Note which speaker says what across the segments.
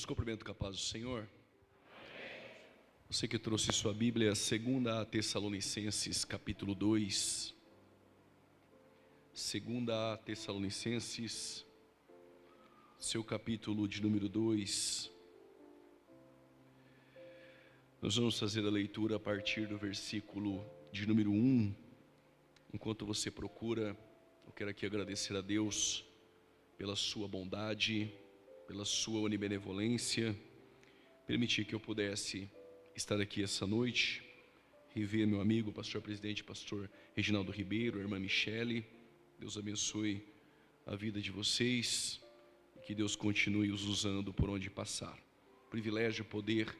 Speaker 1: cumprimento com a paz do Senhor. Você que trouxe sua Bíblia, 2 Tessalonicenses, capítulo 2. 2 Tessalonicenses, seu capítulo de número 2. Nós vamos fazer a leitura a partir do versículo de número 1. Enquanto você procura, eu quero aqui agradecer a Deus pela sua bondade, pela sua onibenevolência, permitir que eu pudesse estar aqui essa noite, rever meu amigo, pastor presidente, pastor Reginaldo Ribeiro, a irmã Michele. Deus abençoe a vida de vocês e que Deus continue os usando por onde passar. Privilégio poder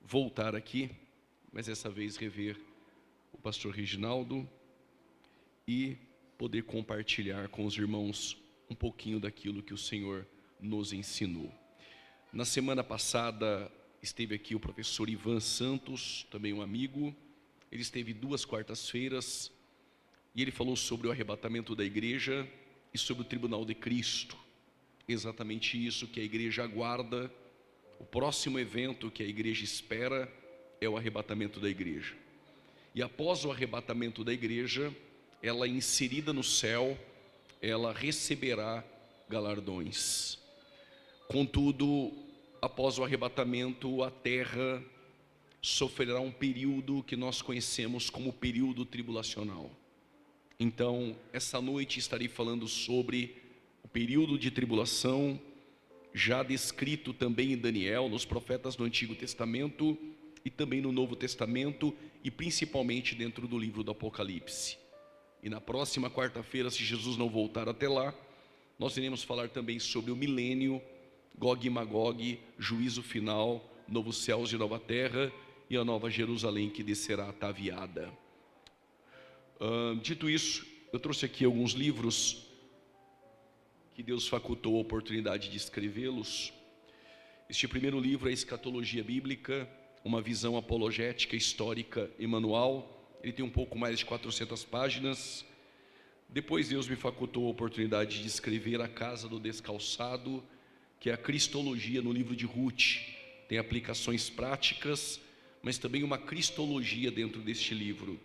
Speaker 1: voltar aqui, mas dessa vez rever o pastor Reginaldo e poder compartilhar com os irmãos um pouquinho daquilo que o Senhor nos ensinou. Na semana passada esteve aqui o professor Ivan Santos, também um amigo. Ele esteve 2 quartas-feiras e ele falou sobre o arrebatamento da igreja e sobre o tribunal de Cristo. Exatamente isso que a igreja aguarda. O próximo evento que a igreja espera é o arrebatamento da igreja. E após o arrebatamento da igreja, ela inserida no céu, ela receberá galardões. Contudo, após o arrebatamento, a terra sofrerá um período que nós conhecemos como período tribulacional. Então, essa noite estarei falando sobre o período de tribulação, já descrito também em Daniel, nos profetas do Antigo Testamento e também no Novo Testamento, e principalmente dentro do livro do Apocalipse. E na próxima quarta-feira, se Jesus não voltar até lá, nós iremos falar também sobre o milênio, Gog e Magog, juízo final, novos céus e nova terra e a nova Jerusalém que descerá ataviada. Dito isso, eu trouxe aqui alguns livros que Deus facultou a oportunidade de escrevê-los. Este primeiro livro é Escatologia Bíblica, uma visão apologética, histórica e manual. Ele tem um pouco mais de 400 páginas. Depois Deus me facultou a oportunidade de escrever A Casa do Descalçado, que é a cristologia no livro de Ruth. Tem aplicações práticas, mas também uma cristologia dentro deste livro.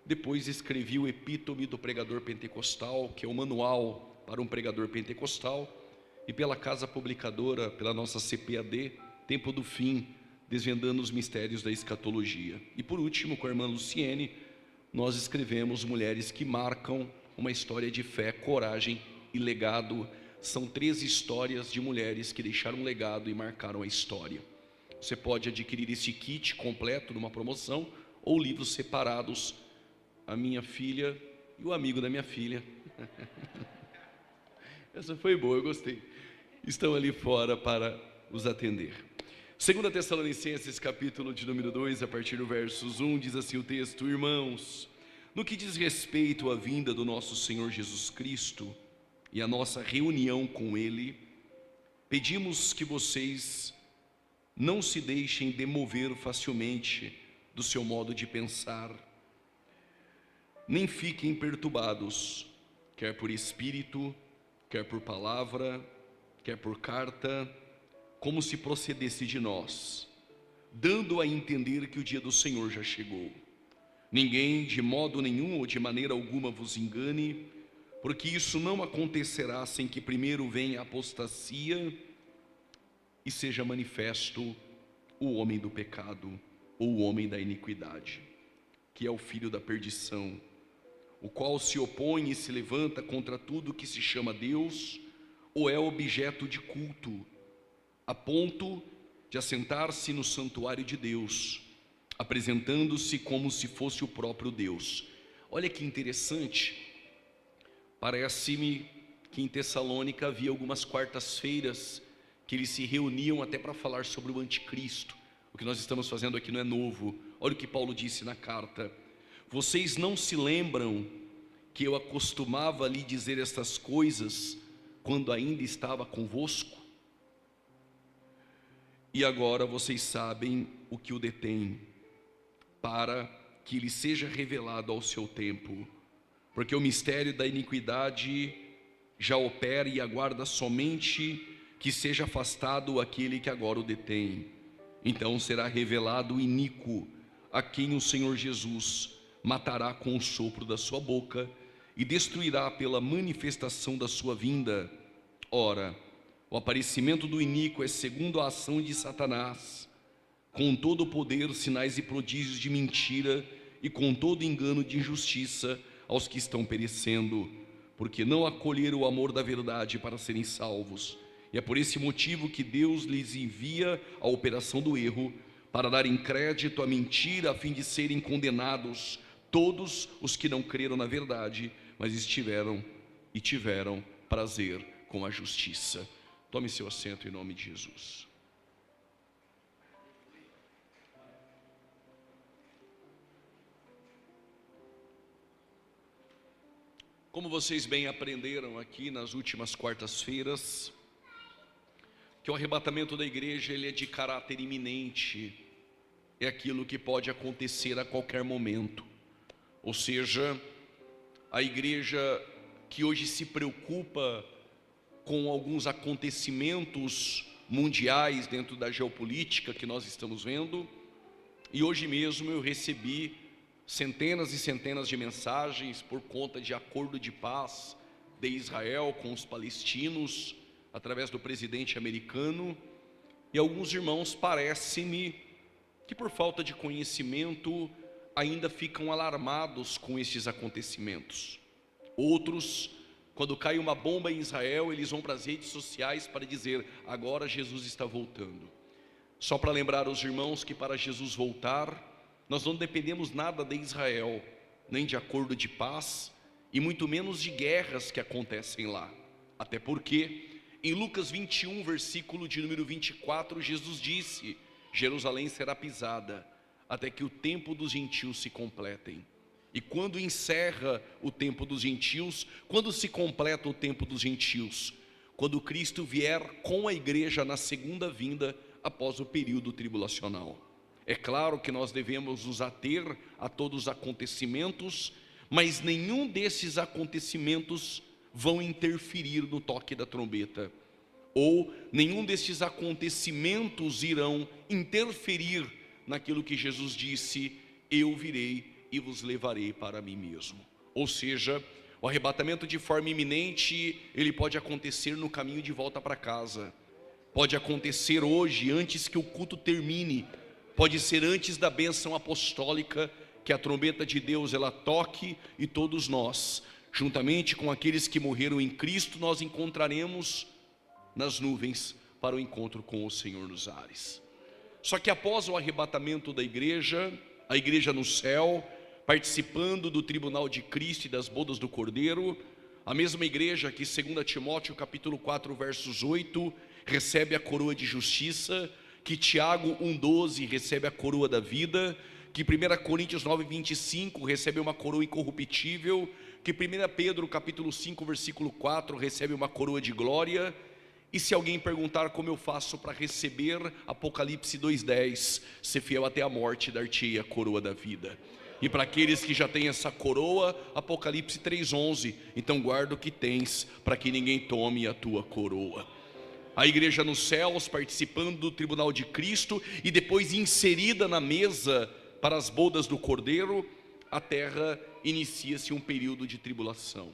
Speaker 1: Depois escrevi o Epítome do Pregador Pentecostal, que é o manual para um pregador pentecostal, e pela Casa Publicadora, pela nossa CPAD, Tempo do Fim, desvendando os mistérios da escatologia. E por último, com a irmã Luciene, nós escrevemos Mulheres que Marcam, uma história de fé, coragem e legado. São 13 histórias de mulheres que deixaram um legado e marcaram a história. Você pode adquirir esse kit completo numa promoção ou livros separados. A minha filha e o amigo da minha filha essa foi boa, eu gostei, estão ali fora para os atender. 2 Tessalonicenses, capítulo de número 2, a partir do versos 1, diz assim o texto: Irmãos, no que diz respeito à vinda do nosso Senhor Jesus Cristo e a nossa reunião com Ele, pedimos que vocês não se deixem demover facilmente do seu modo de pensar, nem fiquem perturbados, quer por espírito, quer por palavra, quer por carta, como se procedesse de nós, dando a entender que o dia do Senhor já chegou. Ninguém de modo nenhum ou de maneira alguma vos engane, porque isso não acontecerá sem que primeiro venha a apostasia e seja manifesto o homem do pecado, ou o homem da iniquidade, que é o filho da perdição, o qual se opõe e se levanta contra tudo que se chama Deus, ou é objeto de culto, a ponto de assentar-se no santuário de Deus, apresentando-se como se fosse o próprio Deus. Olha que interessante. Parece-me que em Tessalônica havia algumas quartas-feiras que eles se reuniam até para falar sobre o anticristo. O que nós estamos fazendo aqui não é novo. Olha o que Paulo disse na carta: Vocês não se lembram que eu acostumava lhe dizer estas coisas quando ainda estava convosco? E agora vocês sabem o que o detém, para que lhe seja revelado ao seu tempo. Porque o mistério da iniquidade já opera e aguarda somente que seja afastado aquele que agora o detém. Então será revelado o iníquo, a quem o Senhor Jesus matará com o sopro da sua boca e destruirá pela manifestação da sua vinda. Ora, o aparecimento do iníquo é segundo a ação de Satanás, com todo o poder, sinais e prodígios de mentira e com todo engano de injustiça aos que estão perecendo, porque não acolheram o amor da verdade para serem salvos. E é por esse motivo que Deus lhes envia a operação do erro, para darem crédito à mentira, a fim de serem condenados todos os que não creram na verdade, mas tiveram prazer com a justiça. Tome seu assento em nome de Jesus. Como vocês bem aprenderam aqui nas últimas quartas-feiras, que o arrebatamento da igreja ele é de caráter iminente, é aquilo que pode acontecer a qualquer momento. Ou seja, a igreja que hoje se preocupa com alguns acontecimentos mundiais dentro da geopolítica que nós estamos vendo, e hoje mesmo eu recebi centenas e centenas de mensagens por conta de acordo de paz de Israel com os palestinos, através do presidente americano, e alguns irmãos, parece-me que por falta de conhecimento ainda ficam alarmados com estes acontecimentos. Outros, quando cai uma bomba em Israel, eles vão para as redes sociais para dizer: agora Jesus está voltando. Só para lembrar os irmãos que para Jesus voltar, nós não dependemos nada de Israel, nem de acordo de paz, e muito menos de guerras que acontecem lá. Até porque, em Lucas 21, versículo de número 24, Jesus disse: Jerusalém será pisada, até que o tempo dos gentios se completem. E quando encerra o tempo dos gentios, quando se completa o tempo dos gentios? Quando Cristo vier com a igreja na segunda vinda, após o período tribulacional. É claro que nós devemos nos ater a todos os acontecimentos, mas nenhum desses acontecimentos vão interferir no toque da trombeta, ou nenhum desses acontecimentos irão interferir naquilo que Jesus disse: eu virei e vos levarei para mim mesmo. Ou seja, o arrebatamento de forma iminente, ele pode acontecer no caminho de volta para casa, pode acontecer hoje, antes que o culto termine, pode ser antes da bênção apostólica, que a trombeta de Deus ela toque e todos nós, juntamente com aqueles que morreram em Cristo, nós encontraremos nas nuvens para o encontro com o Senhor nos ares. Só que após o arrebatamento da igreja, a igreja no céu, participando do tribunal de Cristo e das bodas do Cordeiro, a mesma igreja que 2 Timóteo capítulo 4 versos 8 recebe a coroa de justiça, que Tiago 1,12 recebe a coroa da vida, que 1 Coríntios 9,25 recebe uma coroa incorruptível, que 1 Pedro capítulo 5 versículo 4 recebe uma coroa de glória. E se alguém perguntar como eu faço para receber, Apocalipse 2,10, ser fiel até a morte, dar-te-ei a coroa da vida. E para aqueles que já têm essa coroa, Apocalipse 3,11, então guarda o que tens, para que ninguém tome a tua coroa. A igreja nos céus, participando do tribunal de Cristo, e depois inserida na mesa para as bodas do Cordeiro, a terra inicia-se um período de tribulação.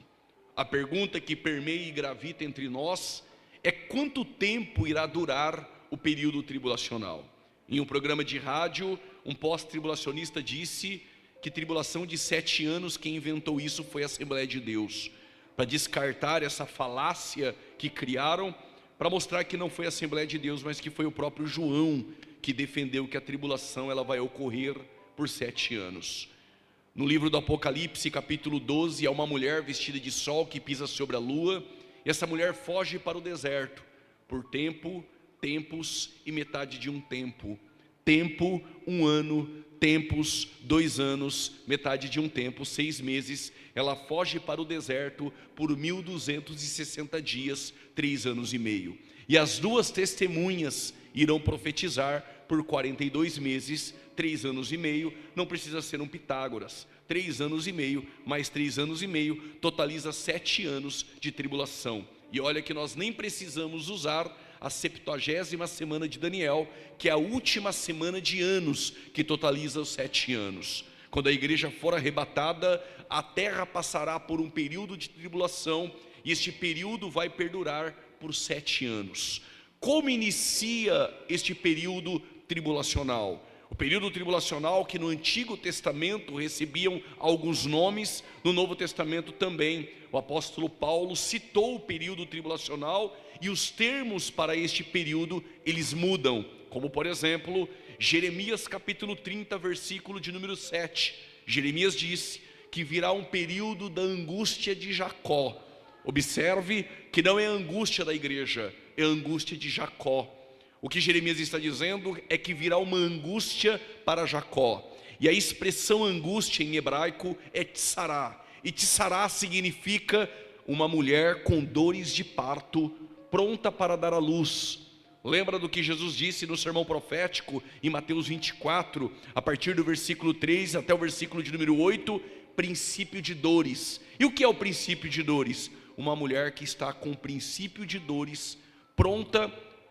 Speaker 1: A pergunta que permeia e gravita entre nós é: quanto tempo irá durar o período tribulacional? Em um programa de rádio, um pós-tribulacionista disse que tribulação de 7 anos, quem inventou isso foi a Assembleia de Deus, para descartar essa falácia que criaram, para mostrar que não foi a Assembleia de Deus, mas que foi o próprio João que defendeu que a tribulação ela vai ocorrer por 7 anos. No livro do Apocalipse, capítulo 12, há uma mulher vestida de sol que pisa sobre a lua, e essa mulher foge para o deserto, por tempo, tempos e metade de um tempo. Tempo, 1 ano, tempos, 2 anos, metade de um tempo, 6 meses. Ela foge para o deserto por 1260 dias, 3 anos e meio. E as duas testemunhas irão profetizar por 42 meses, 3 anos e meio. Não precisa ser um Pitágoras. 3 anos e meio, mais 3 anos e meio, totaliza 7 anos de tribulação. E olha que nós nem precisamos usar a 70ª semana de Daniel, que é a última semana de anos, que totaliza os 7 anos. Quando a igreja for arrebatada, a terra passará por um período de tribulação, e este período vai perdurar por 7 anos. Como inicia este período tribulacional? O período tribulacional, que no Antigo Testamento recebiam alguns nomes, no Novo Testamento também. O apóstolo Paulo citou o período tribulacional, e os termos para este período, eles mudam. Como por exemplo, Jeremias capítulo 30, versículo de número 7. Jeremias disse que virá um período da angústia de Jacó. Observe que não é a angústia da igreja, é a angústia de Jacó. O que Jeremias está dizendo é que virá uma angústia para Jacó. E a expressão angústia em hebraico é tsará. E tsará significa uma mulher com dores de parto, pronta para dar à luz. Lembra do que Jesus disse no sermão profético em Mateus 24, a partir do versículo 3 até o versículo de número 8, princípio de dores. E o que é o princípio de dores? Uma mulher que está com o princípio de dores, pronta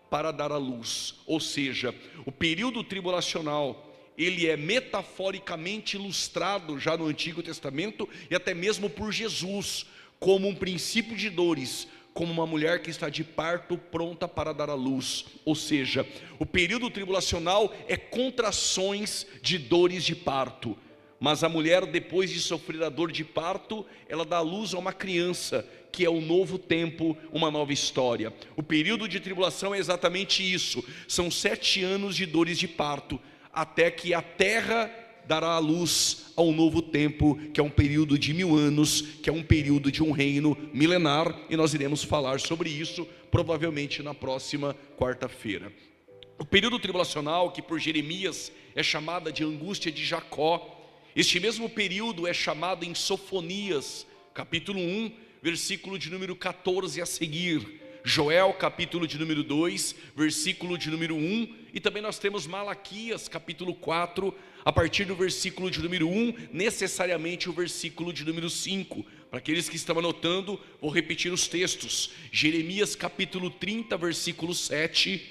Speaker 1: para dar à luz. Ou seja, o período tribulacional, ele é metaforicamente ilustrado já no Antigo Testamento e até mesmo por Jesus, como um princípio de dores, como uma mulher que está de parto pronta para dar à luz. Ou seja, o período tribulacional é contrações de dores de parto. Mas a mulher, depois de sofrer a dor de parto, ela dá à luz a uma criança, que é um novo tempo, uma nova história. O período de tribulação é exatamente isso. São 7 anos de dores de parto, até que a terra dará à luz a um novo tempo, que é um período de 1000 anos, que é um período de um reino milenar, e nós iremos falar sobre isso, provavelmente na próxima quarta-feira. O período tribulacional, que por Jeremias é chamada de angústia de Jacó, este mesmo período é chamado em Sofonias, capítulo 1, versículo de número 14 a seguir, Joel, capítulo de número 2, versículo de número 1, e também nós temos Malaquias, capítulo 4, a partir do versículo de número 1, necessariamente o versículo de número 5. Para aqueles que estão anotando, vou repetir os textos: Jeremias, capítulo 30, versículo 7,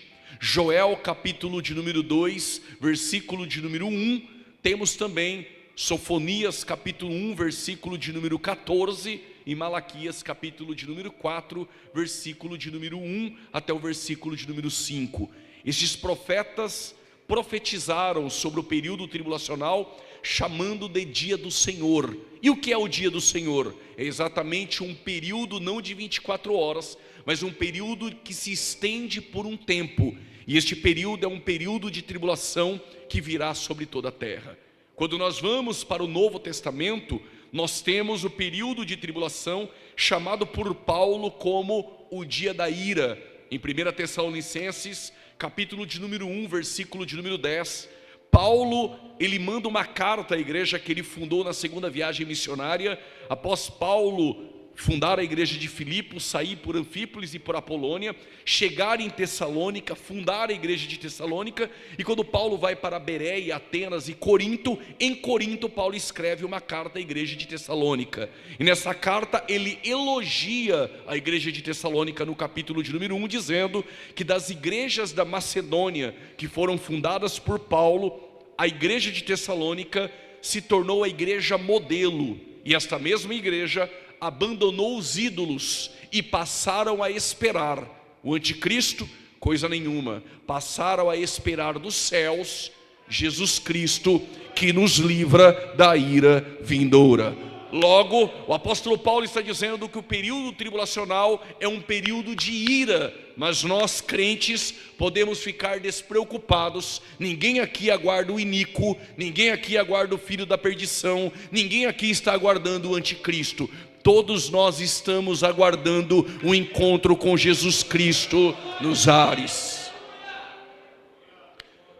Speaker 1: Joel, capítulo de número 2, versículo de número 1, temos também Sofonias, capítulo 1, versículo de número 14, e Malaquias, capítulo de número 4, versículo de número 1 até o versículo de número 5. Estes profetas profetizaram sobre o período tribulacional, chamando de dia do Senhor. E o que é o dia do Senhor? É exatamente um período não de 24 horas, mas um período que se estende por um tempo. E este período é um período de tribulação que virá sobre toda a terra. Quando nós vamos para o Novo Testamento, nós temos o período de tribulação chamado por Paulo como o dia da ira. Em 1 Tessalonicenses, capítulo de número 1, versículo de número 10, Paulo, ele manda uma carta à igreja que ele fundou na segunda viagem missionária. Após Paulo fundar a igreja de Filipos, sair por Anfípolis e por Apolônia, chegar em Tessalônica, fundar a igreja de Tessalônica, e quando Paulo vai para Bereia, Atenas e Corinto, em Corinto Paulo escreve uma carta à igreja de Tessalônica, e nessa carta ele elogia a igreja de Tessalônica no capítulo de número 1, dizendo que das igrejas da Macedônia, que foram fundadas por Paulo, a igreja de Tessalônica se tornou a igreja modelo, e esta mesma igreja abandonou os ídolos e passaram a esperar o anticristo, coisa nenhuma, passaram a esperar dos céus Jesus Cristo, que nos livra da ira vindoura. Logo, o apóstolo Paulo está dizendo que o período tribulacional é um período de ira, mas nós crentes podemos ficar despreocupados. Ninguém aqui aguarda o iníquo, ninguém aqui aguarda o filho da perdição, ninguém aqui está aguardando o anticristo. Todos nós estamos aguardando um encontro com Jesus Cristo nos ares.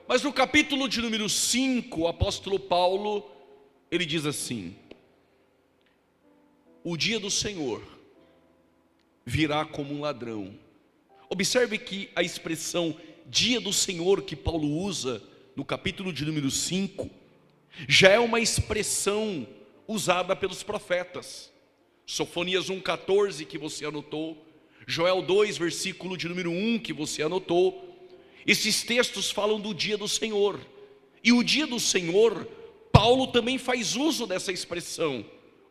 Speaker 1: Mas no capítulo de número 5, o apóstolo Paulo, ele diz assim: o dia do Senhor virá como um ladrão. Observe que a expressão dia do Senhor que Paulo usa no capítulo de número 5, já é uma expressão usada pelos profetas. Sofonias 1,14 que você anotou, Joel 2, versículo de número 1, que você anotou. Esses textos falam do dia do Senhor. E o dia do Senhor, Paulo também faz uso dessa expressão.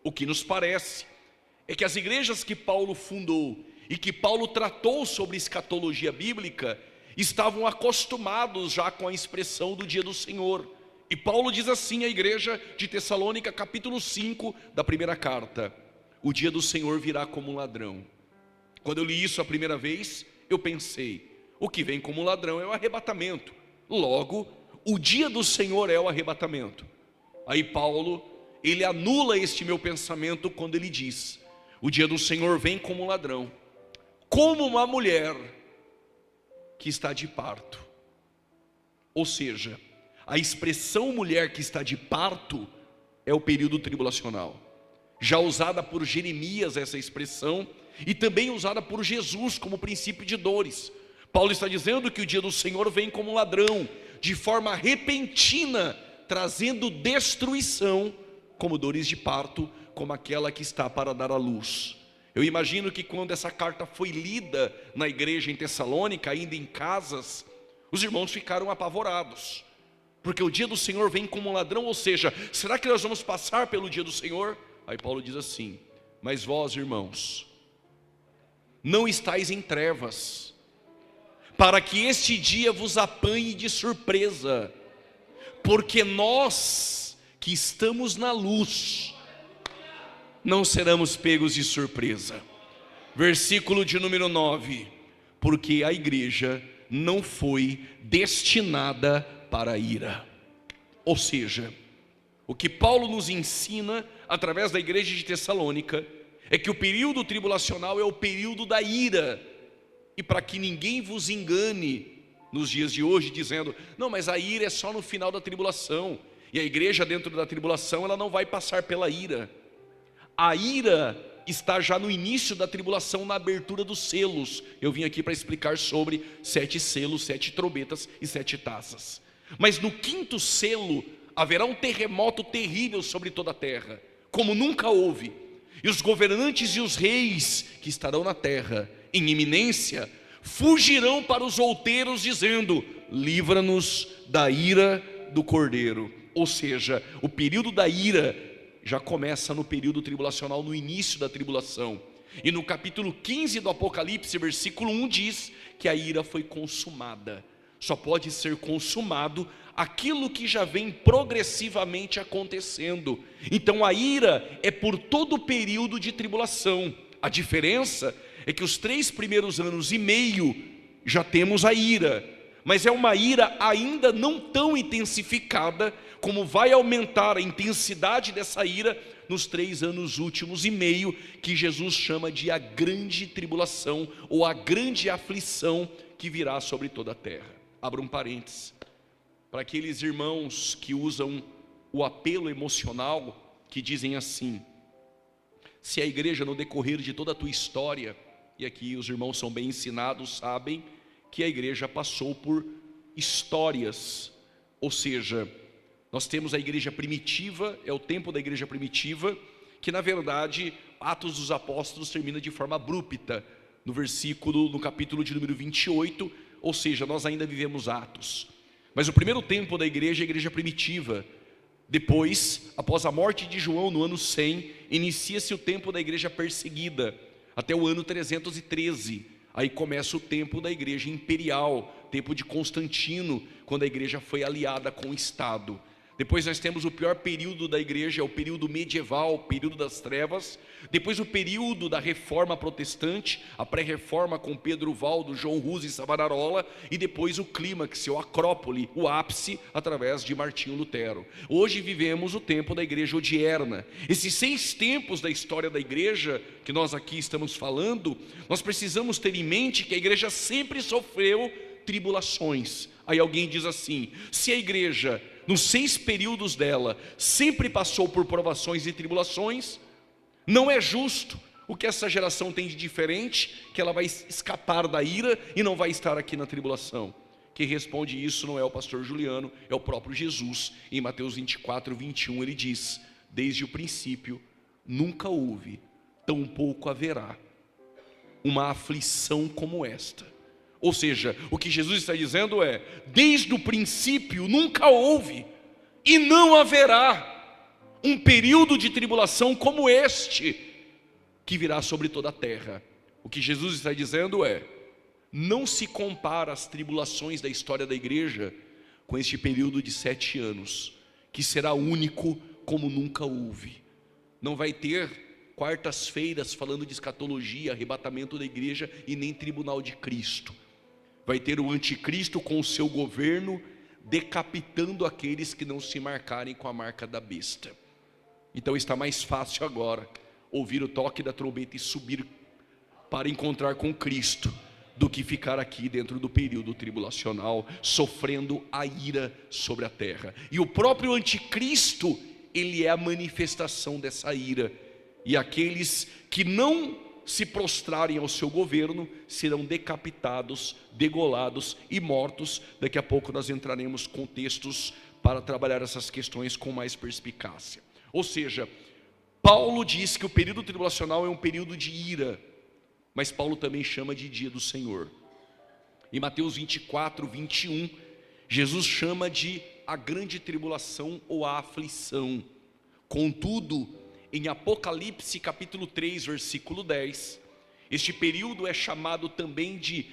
Speaker 1: O que nos parece é que as igrejas que Paulo fundou e que Paulo tratou sobre escatologia bíblica estavam acostumados já com a expressão do dia do Senhor. E Paulo diz assim à igreja de Tessalônica, capítulo 5 da primeira carta: o dia do Senhor virá como um ladrão. Quando eu li isso a primeira vez, eu pensei, o que vem como ladrão é o arrebatamento. Logo, o dia do Senhor é o arrebatamento. Aí Paulo, ele anula este meu pensamento quando ele diz: o dia do Senhor vem como um ladrão, como uma mulher que está de parto. Ou seja, a expressão mulher que está de parto é o período tribulacional. Já usada por Jeremias essa expressão, e também usada por Jesus como princípio de dores. Paulo está dizendo que o dia do Senhor vem como um ladrão, de forma repentina, trazendo destruição, como dores de parto, como aquela que está para dar à luz. Eu imagino que quando essa carta foi lida na igreja em Tessalônica, ainda em casas, os irmãos ficaram apavorados, porque o dia do Senhor vem como um ladrão. Ou seja, será que nós vamos passar pelo dia do Senhor? Aí Paulo diz assim: mas vós, irmãos, não estáis em trevas, para que este dia vos apanhe de surpresa, porque nós que estamos na luz não seremos pegos de surpresa. Versículo de número 9: porque a igreja não foi destinada para a ira. Ou seja, o que Paulo nos ensina através da igreja de Tessalônica é que o período tribulacional é o período da ira. E para que ninguém vos engane nos dias de hoje, dizendo: não, mas a ira é só no final da tribulação, e a igreja dentro da tribulação, ela não vai passar pela ira. A ira está já no início da tribulação, na abertura dos selos. Eu vim aqui para explicar sobre 7 selos, 7 trombetas e 7 taças. Mas no 5º selo haverá um terremoto terrível sobre toda a terra, como nunca houve. E os governantes e os reis que estarão na terra em iminência fugirão para os outeiros, dizendo: livra-nos da ira do Cordeiro. Ou seja, o período da ira já começa no período tribulacional, no início da tribulação. E no capítulo 15 do Apocalipse, versículo 1, diz que a ira foi consumada. Só pode ser consumado aquilo que já vem progressivamente acontecendo. Então a ira é por todo o período de tribulação. A diferença é que os 3 primeiros anos e meio já temos a ira, mas é uma ira ainda não tão intensificada, como vai aumentar a intensidade dessa ira nos 3 anos últimos e meio, que Jesus chama de a grande tribulação, ou a grande aflição que virá sobre toda a terra. Abra um parênteses, para aqueles irmãos que usam o apelo emocional, que dizem assim: se a igreja no decorrer de toda a tua história, e aqui os irmãos são bem ensinados, sabem que a igreja passou por histórias, ou seja, nós temos a igreja primitiva, é o tempo da igreja primitiva, que na verdade Atos dos Apóstolos termina de forma abrupta, no capítulo de número 28, ou seja, nós ainda vivemos Atos. Mas o primeiro tempo da igreja é a igreja primitiva. Depois, após a morte de João no ano 100, inicia-se o tempo da igreja perseguida, até o ano 313. Aí começa o tempo da igreja imperial, tempo de Constantino, quando a igreja foi aliada com o Estado. Depois nós temos o pior período da igreja, é o período medieval, o período das trevas. Depois o período da reforma protestante, a pré-reforma com Pedro Valdo, João Rus e Savonarola. E depois o clímax, o acrópole, o ápice, através de Martinho Lutero. Hoje vivemos o tempo da igreja odierna. Esses 6 tempos da história da igreja, que nós aqui estamos falando, nós precisamos ter em mente que a igreja sempre sofreu tribulações. Aí alguém diz assim: se a igreja, nos 6 períodos dela, sempre passou por provações e tribulações, não é justo o que essa geração tem de diferente, que ela vai escapar da ira e não vai estar aqui na tribulação. Quem responde isso não é o pastor Juliano, é o próprio Jesus. Em Mateus 24, 21 ele diz: desde o princípio nunca houve, tampouco haverá uma aflição como esta. Ou seja, o que Jesus está dizendo é: desde o princípio nunca houve e não haverá um período de tribulação como este que virá sobre toda a terra. O que Jesus está dizendo é: não se compara as tribulações da história da igreja com este período de 7 anos, que será único como nunca houve. Não vai ter quartas-feiras falando de escatologia, arrebatamento da igreja e nem tribunal de Cristo. Vai ter o anticristo com o seu governo decapitando aqueles que não se marcarem com a marca da besta. Então está mais fácil agora ouvir o toque da trombeta e subir para encontrar com Cristo, do que ficar aqui dentro do período tribulacional, sofrendo a ira sobre a terra. E o próprio anticristo, ele é a manifestação dessa ira. E aqueles que não se prostrarem ao seu governo serão decapitados, degolados e mortos. Daqui a pouco nós entraremos com textos para trabalhar essas questões com mais perspicácia. Ou seja, Paulo diz que o período tribulacional é um período de ira, mas Paulo também chama de dia do Senhor. Em Mateus 24, 21, Jesus chama de a grande tribulação ou a aflição. Contudo, em Apocalipse capítulo 3, versículo 10, este período é chamado também de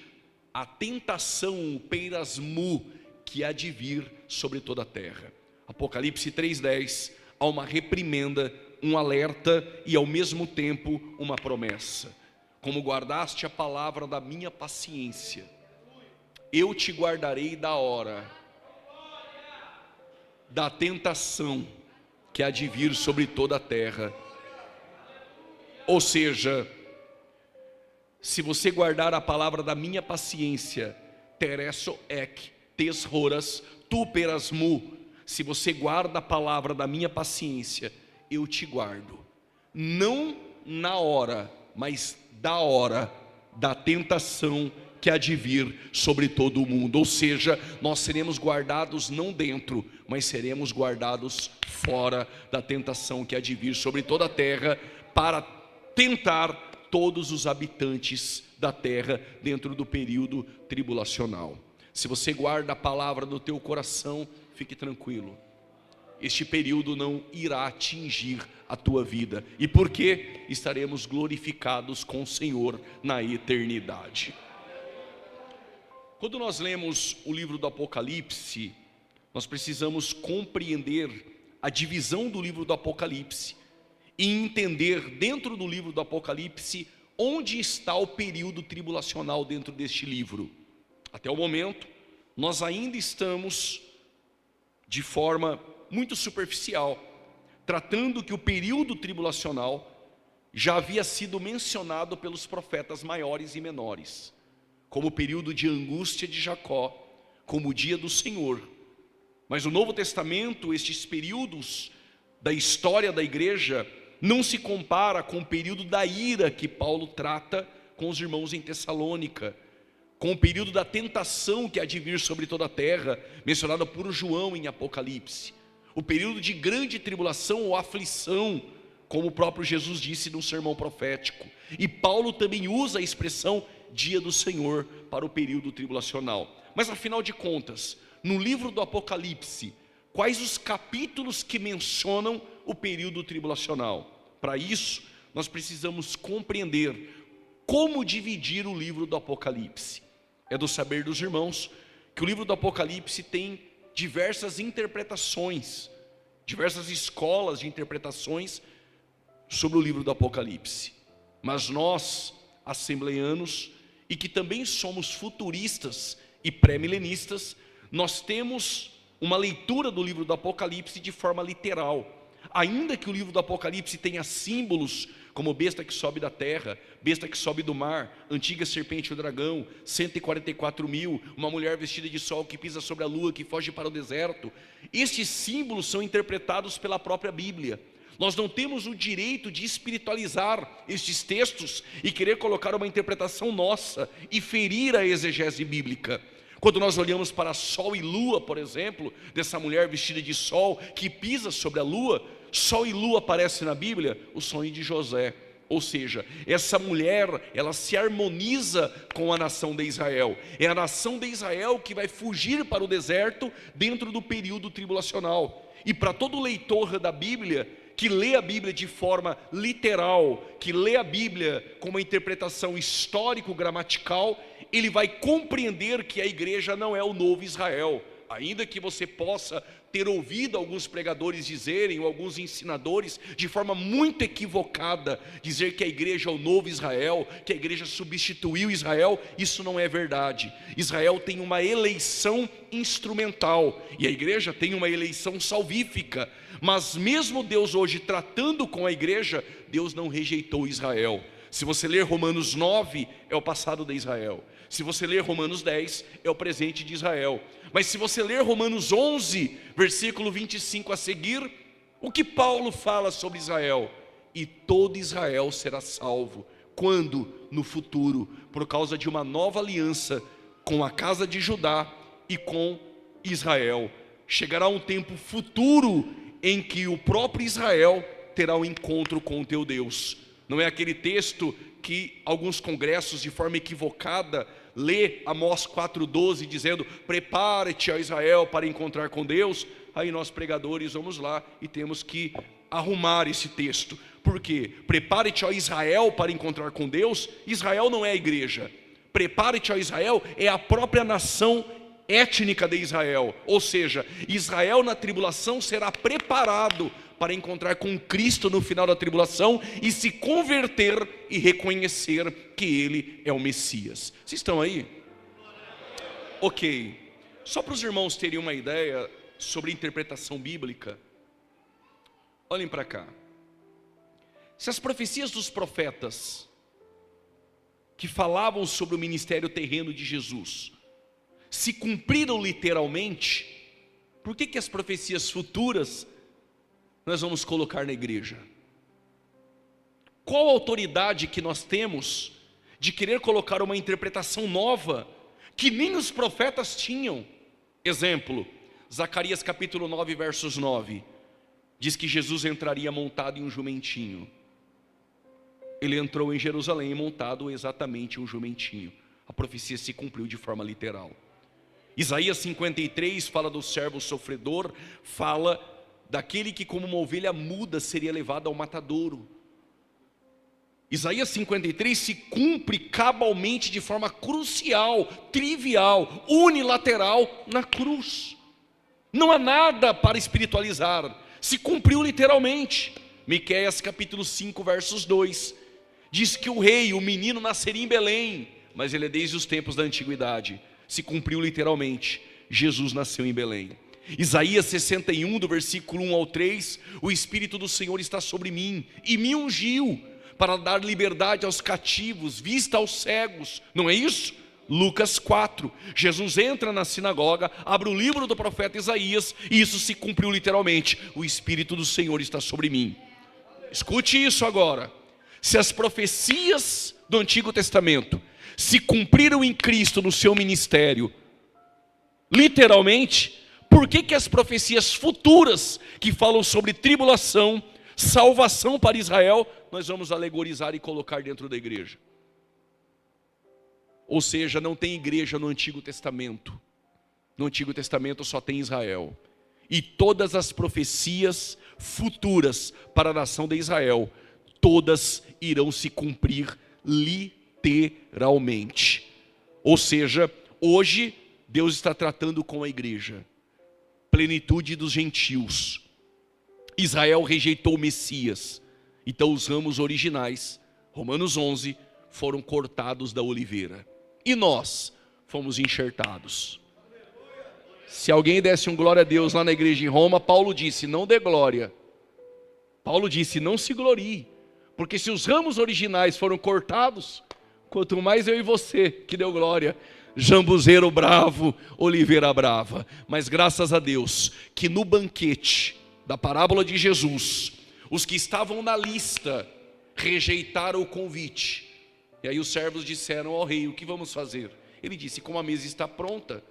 Speaker 1: a tentação, o peirasmu, que há de vir sobre toda a terra. Apocalipse 3:10, há uma reprimenda, um alerta e ao mesmo tempo uma promessa. Como guardaste a palavra da minha paciência, eu te guardarei da hora da tentação que há de vir sobre toda a terra. Ou seja, se você guardar a palavra da minha paciência, teresso ek, tes horas, tu perasmu, se você guarda a palavra da minha paciência, eu te guardo, não na hora, mas da hora da tentação que há de vir sobre todo o mundo. Ou seja, nós seremos guardados não dentro, mas seremos guardados fora da tentação que há de vir sobre toda a terra, para tentar todos os habitantes da terra dentro do período tribulacional. Se você guarda a palavra no teu coração, fique tranquilo, este período não irá atingir a tua vida. E por quê? Estaremos glorificados com o Senhor na eternidade. Quando nós lemos o livro do Apocalipse, nós precisamos compreender a divisão do livro do Apocalipse e entender dentro do livro do Apocalipse onde está o período tribulacional dentro deste livro. Até o momento, nós ainda estamos de forma muito superficial, tratando que o período tribulacional já havia sido mencionado pelos profetas maiores e menores, como o período de angústia de Jacó, como o dia do Senhor. Mas no Novo Testamento, estes períodos da história da igreja não se compara com o período da ira que Paulo trata com os irmãos em Tessalônica, com o período da tentação que há de vir sobre toda a terra, mencionado por João em Apocalipse, o período de grande tribulação ou aflição, como o próprio Jesus disse no sermão profético. E Paulo também usa a expressão dia do Senhor para o período tribulacional. Mas afinal de contas, no livro do Apocalipse, quais os capítulos que mencionam o período tribulacional? Para isso, nós precisamos compreender como dividir o livro do Apocalipse. É do saber dos irmãos que o livro do Apocalipse tem diversas interpretações, diversas escolas de interpretações sobre o livro do Apocalipse. Mas nós, assembleianos, e que também somos futuristas e pré-milenistas, nós temos uma leitura do livro do Apocalipse de forma literal. Ainda que o livro do Apocalipse tenha símbolos como besta que sobe da terra, besta que sobe do mar, antiga serpente e o dragão, 144 mil, uma mulher vestida de sol que pisa sobre a lua, que foge para o deserto, estes símbolos são interpretados pela própria Bíblia. Nós não temos o direito de espiritualizar estes textos e querer colocar uma interpretação nossa e ferir a exegese bíblica. Quando nós olhamos para sol e lua, por exemplo, dessa mulher vestida de sol que pisa sobre a lua, sol e lua aparece na Bíblia, o sonho de José, Ou seja, essa mulher, ela se harmoniza com a nação de Israel. É a nação de Israel que vai fugir para o deserto dentro do período tribulacional. E para todo leitor da Bíblia, que lê a Bíblia de forma literal, que lê a Bíblia com uma interpretação histórico-gramatical, ele vai compreender que a igreja não é o novo Israel. Ainda que você possa ter ouvido alguns pregadores dizerem, ou alguns ensinadores, de forma muito equivocada, dizer que a igreja é o novo Israel, que a igreja substituiu Israel, isso não é verdade. Israel tem uma eleição instrumental, e a igreja tem uma eleição salvífica. Mas mesmo Deus hoje tratando com a igreja, Deus não rejeitou Israel. Se você ler Romanos 9, é o passado de Israel. Se você ler Romanos 10, é o presente de Israel. Mas se você ler Romanos 11, versículo 25 a seguir, o que Paulo fala sobre Israel? E todo Israel será salvo. Quando? No futuro, por causa de uma nova aliança com a casa de Judá e com Israel. Chegará um tempo futuro em que o próprio Israel terá um encontro com o teu Deus. Não é aquele texto que alguns congressos de forma equivocada lê Amós 4,12 dizendo: prepare-te, ó Israel, para encontrar com Deus. Aí nós pregadores vamos lá e temos que arrumar esse texto. Por quê? Prepare-te, ó Israel, para encontrar com Deus. Israel não é a igreja. Prepare-te, ó Israel, é a própria nação étnica de Israel. Ou seja, Israel na tribulação será preparado para encontrar com Cristo no final da tribulação e se converter e reconhecer que Ele é o Messias. Vocês estão aí? Ok. Só para os irmãos terem uma ideia sobre interpretação bíblica, olhem para cá. Se as profecias dos profetas que falavam sobre o ministério terreno de Jesus se cumpriram literalmente, por que as profecias futuras nós vamos colocar na igreja? Qual a autoridade que nós temos de querer colocar uma interpretação nova que nem os profetas tinham? Exemplo, Zacarias capítulo 9, versos 9, diz que Jesus entraria montado em um jumentinho. Ele entrou em Jerusalém montado exatamente em um jumentinho. A profecia se cumpriu de forma literal. Isaías 53 fala do servo sofredor, fala daquele que como uma ovelha muda seria levado ao matadouro. Isaías 53 se cumpre cabalmente de forma crucial, trivial, unilateral na cruz. Não há nada para espiritualizar, se cumpriu literalmente. Miqueias capítulo 5 versos 2 diz que o rei, o menino nasceria em Belém, mas ele é desde os tempos da antiguidade. Se cumpriu literalmente, Jesus nasceu em Belém. Isaías 61 do versículo 1 ao 3, o Espírito do Senhor está sobre mim e me ungiu para dar liberdade aos cativos, vista aos cegos, não é isso? Lucas 4, Jesus entra na sinagoga, abre o livro do profeta Isaías e isso se cumpriu literalmente, o Espírito do Senhor está sobre mim. Escute isso agora, se as profecias do Antigo Testamento se cumpriram em Cristo no seu ministério, literalmente, por que as profecias futuras que falam sobre tribulação, salvação para Israel, nós vamos alegorizar e colocar dentro da igreja? Ou seja, não tem igreja no Antigo Testamento. No Antigo Testamento só tem Israel. E todas as profecias futuras para a nação de Israel, todas irão se cumprir literalmente. Ou seja, hoje Deus está tratando com a igreja. Plenitude dos gentios. Israel rejeitou o Messias. Então os ramos originais, Romanos 11, foram cortados da oliveira. E nós fomos enxertados. Se alguém desse um glória a Deus lá na igreja em Roma, Paulo disse, não dê glória. Paulo disse, não se glorie. Porque se os ramos originais foram cortados, quanto mais eu e você que deu glória. Jambuzeiro bravo, oliveira brava. Mas graças a Deus que no banquete da parábola de Jesus, os que estavam na lista rejeitaram o convite. E aí os servos disseram ao rei, o que vamos fazer? Ele disse, como a mesa está pronta,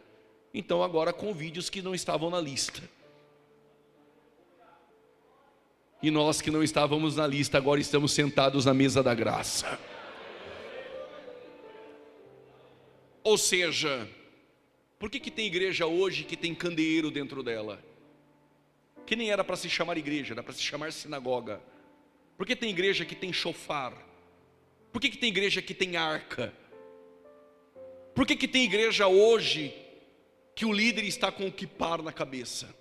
Speaker 1: então agora convide os que não estavam na lista. E nós que não estávamos na lista, agora estamos sentados na mesa da graça. Ou seja, por que tem igreja hoje que tem candeeiro dentro dela? Que nem era para se chamar igreja, era para se chamar sinagoga. Por que tem igreja que tem chofar? Por que tem igreja que tem arca? Por que tem igreja hoje que o líder está com o quipar na cabeça?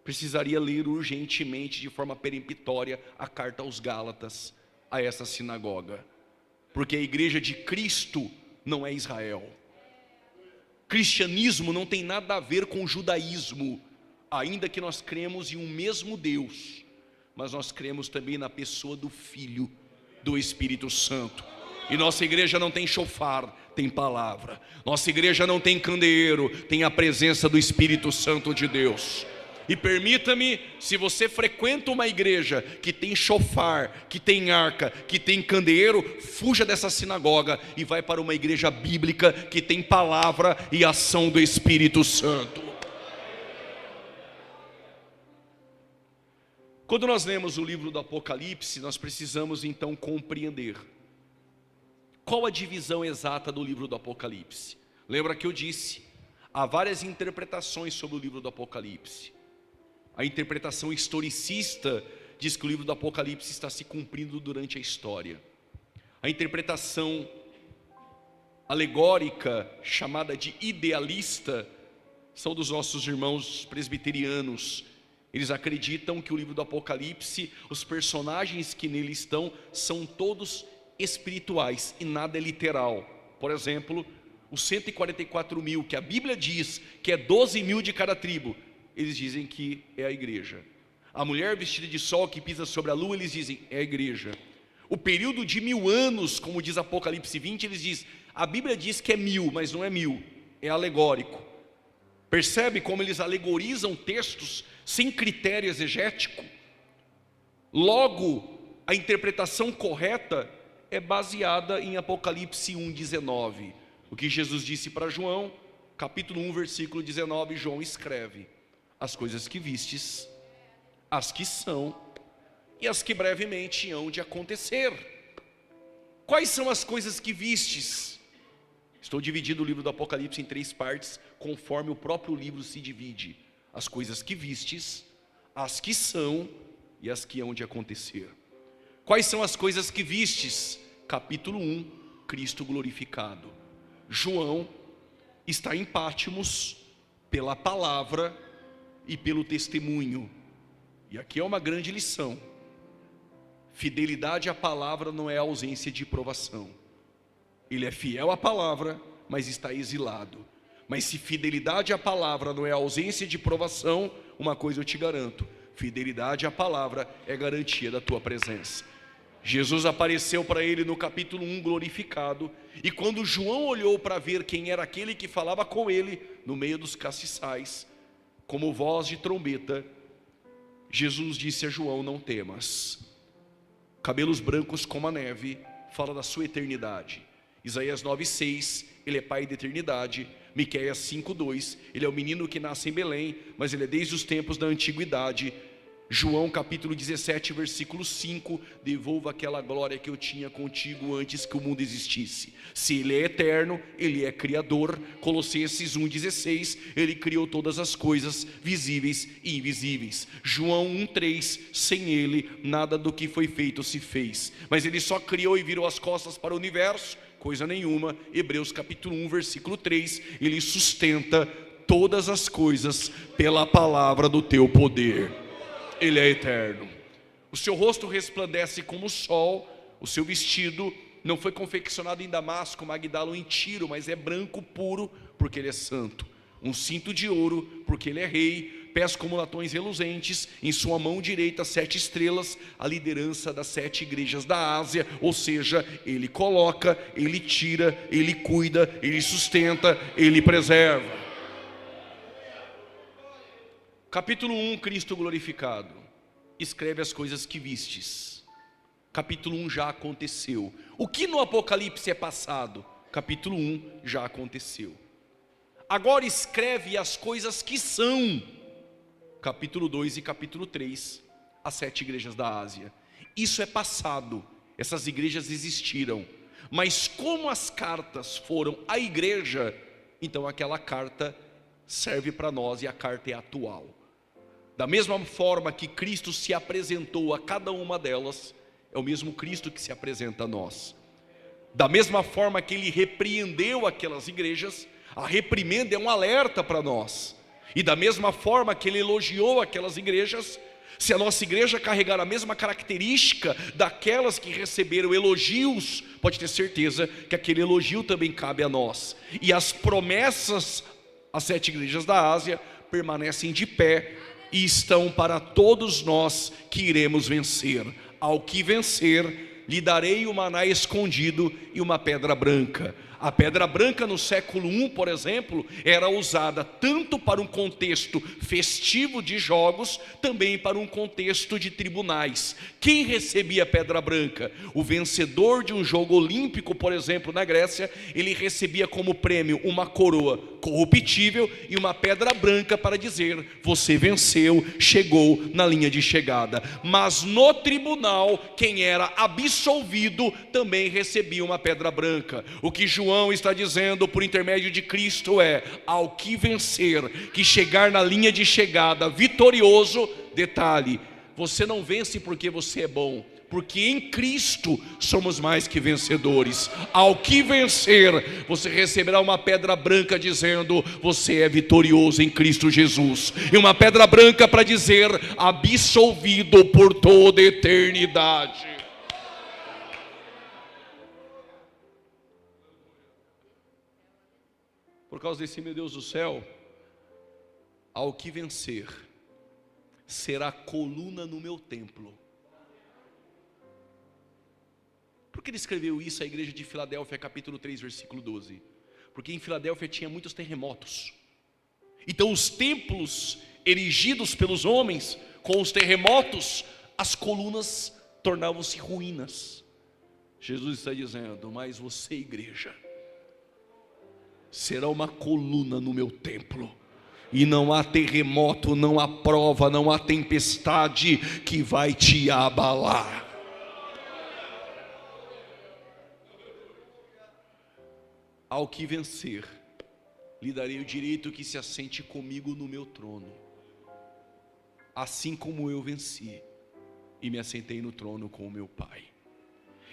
Speaker 1: Precisaria ler urgentemente, de forma peremptória, a carta aos Gálatas, a essa sinagoga. Porque a igreja de Cristo não é Israel. Cristianismo não tem nada a ver com judaísmo, ainda que nós cremos em um mesmo Deus, mas nós cremos também na pessoa do Filho, do Espírito Santo. E nossa igreja não tem chofar, tem palavra. Nossa igreja não tem candeeiro, tem a presença do Espírito Santo de Deus. E permita-me, se você frequenta uma igreja que tem chofar, que tem arca, que tem candeeiro, fuja dessa sinagoga e vai para uma igreja bíblica que tem palavra e ação do Espírito Santo. Quando nós lemos o livro do Apocalipse, nós precisamos então compreender qual a divisão exata do livro do Apocalipse. Lembra que eu disse, há várias interpretações sobre o livro do Apocalipse. A interpretação historicista diz que o livro do Apocalipse está se cumprindo durante a história. A interpretação alegórica, chamada de idealista, são dos nossos irmãos presbiterianos. Eles acreditam que o livro do Apocalipse, os personagens que nele estão, são todos espirituais e nada é literal. Por exemplo, os 144 mil, que a Bíblia diz que é 12 mil de cada tribo, eles dizem que é a igreja. A mulher vestida de sol que pisa sobre a lua, eles dizem, é a igreja. O período de 1000 anos, como diz Apocalipse 20, eles dizem, a Bíblia diz que é 1000, mas não é 1000, é alegórico. Percebe como eles alegorizam textos sem critério exegético? Logo, a interpretação correta é baseada em Apocalipse 1:19. O que Jesus disse para João, capítulo 1, versículo 19, João escreve: as coisas que vistes, as que são e as que brevemente hão de acontecer. Quais são as coisas que vistes? Estou dividindo o livro do Apocalipse em 3 partes, conforme o próprio livro se divide. As coisas que vistes, as que são e as que hão de acontecer. Quais são as coisas que vistes? Capítulo 1, Cristo glorificado. João está em Pátimos pela palavra e pelo testemunho. E aqui é uma grande lição. Fidelidade à palavra não é ausência de provação. Ele é fiel à palavra, mas está exilado. Mas se fidelidade à palavra não é ausência de provação, uma coisa eu te garanto: fidelidade à palavra é garantia da tua presença. Jesus apareceu para ele no capítulo 1 glorificado, e quando João olhou para ver quem era aquele que falava com ele, no meio dos castiçais, como voz de trombeta, Jesus disse a João: não temas. Cabelos brancos como a neve, fala da sua eternidade. Isaías 9:6, ele é pai da eternidade. Miqueias 5:2, ele é o menino que nasce em Belém, mas ele é desde os tempos da antiguidade. João capítulo 17, versículo 5, devolva aquela glória que eu tinha contigo antes que o mundo existisse. Se ele é eterno, ele é criador. Colossenses 1:16, ele criou todas as coisas, visíveis e invisíveis. João 1:3, sem ele, nada do que foi feito se fez. Mas ele só criou e virou as costas para o universo? Coisa nenhuma. Hebreus capítulo 1, versículo 3, ele sustenta todas as coisas pela palavra do teu poder. Ele é eterno. O seu rosto resplandece como o sol. O seu vestido não foi confeccionado em Damasco, Magdalo em Tiro, mas é branco puro, porque ele é santo. Um cinto de ouro, porque ele é rei. Pés como latões reluzentes. Em sua mão direita 7 estrelas, a liderança das 7 igrejas da Ásia. Ou seja, ele coloca, ele tira, ele cuida, ele sustenta, ele preserva. Capítulo 1, Cristo glorificado. Escreve as coisas que vistes. Capítulo 1 já aconteceu. O que no Apocalipse é passado? Capítulo 1 já aconteceu. Agora escreve as coisas que são. Capítulo 2 e capítulo 3. as 7 igrejas da Ásia. Isso é passado, essas igrejas existiram. Mas como as cartas foram à igreja, então aquela carta serve para nós e a carta é atual. Da mesma forma que Cristo se apresentou a cada uma delas, é o mesmo Cristo que se apresenta a nós. Da mesma forma que ele repreendeu aquelas igrejas, a reprimenda é um alerta para nós. E da mesma forma que ele elogiou aquelas igrejas, se a nossa igreja carregar a mesma característica daquelas que receberam elogios, pode ter certeza que aquele elogio também cabe a nós. E as promessas às 7 igrejas da Ásia permanecem de pé e estão para todos nós que iremos vencer. Ao que vencer, lhe darei o maná escondido e uma pedra branca. A pedra branca no século I, por exemplo, era usada tanto para um contexto festivo de jogos, também para um contexto de tribunais. Quem recebia a pedra branca? O vencedor de um jogo olímpico, por exemplo, na Grécia, ele recebia como prêmio uma coroa corruptível e uma pedra branca para dizer: você venceu, chegou na linha de chegada. Mas no tribunal, quem era absolvido também recebia uma pedra branca. O que João está dizendo por intermédio de Cristo é: ao que vencer, que chegar na linha de chegada vitorioso. Detalhe, você não vence porque você é bom, porque em Cristo somos mais que vencedores. Ao que vencer, você receberá uma pedra branca dizendo: você é vitorioso em Cristo Jesus. E uma pedra branca para dizer: absolvido por toda a eternidade. Por causa desse, meu Deus do céu, ao que vencer, será coluna no meu templo. Por que ele escreveu isso à igreja de Filadélfia, capítulo 3, versículo 12? Porque em Filadélfia tinha muitos terremotos. Então os templos erigidos pelos homens, com os terremotos, as colunas tornavam-se ruínas. Jesus está dizendo: mas você, igreja, será uma coluna no meu templo, e não há terremoto, não há prova, não há tempestade que vai te abalar. Ao que vencer, lhe darei o direito que se assente comigo no meu trono, assim como eu venci e me assentei no trono com o meu Pai.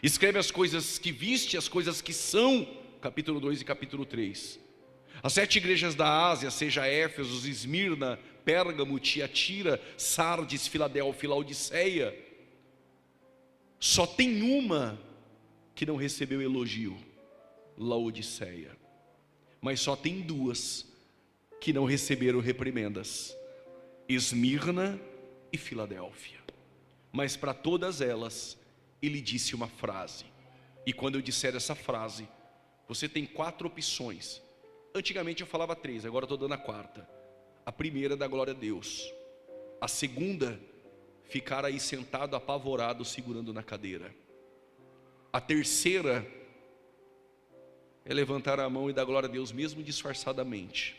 Speaker 1: Escreve as coisas que viste, as coisas que são, capítulo 2 e capítulo 3. As 7 igrejas da Ásia, seja Éfeso, Esmirna, Pérgamo, Tiatira, Sardes, Filadélfia, Laodiceia, só tem uma que não recebeu elogio: Laodiceia. Mas só tem 2 que não receberam reprimendas: Esmirna e Filadélfia. Mas para todas elas ele disse uma frase. E quando eu disser essa frase, você tem 4 opções. Antigamente eu falava 3, agora eu estou dando a 4. A primeira é dar glória a Deus. A segunda, ficar aí sentado apavorado, segurando na cadeira. A terceira é levantar a mão e dar glória a Deus, mesmo disfarçadamente.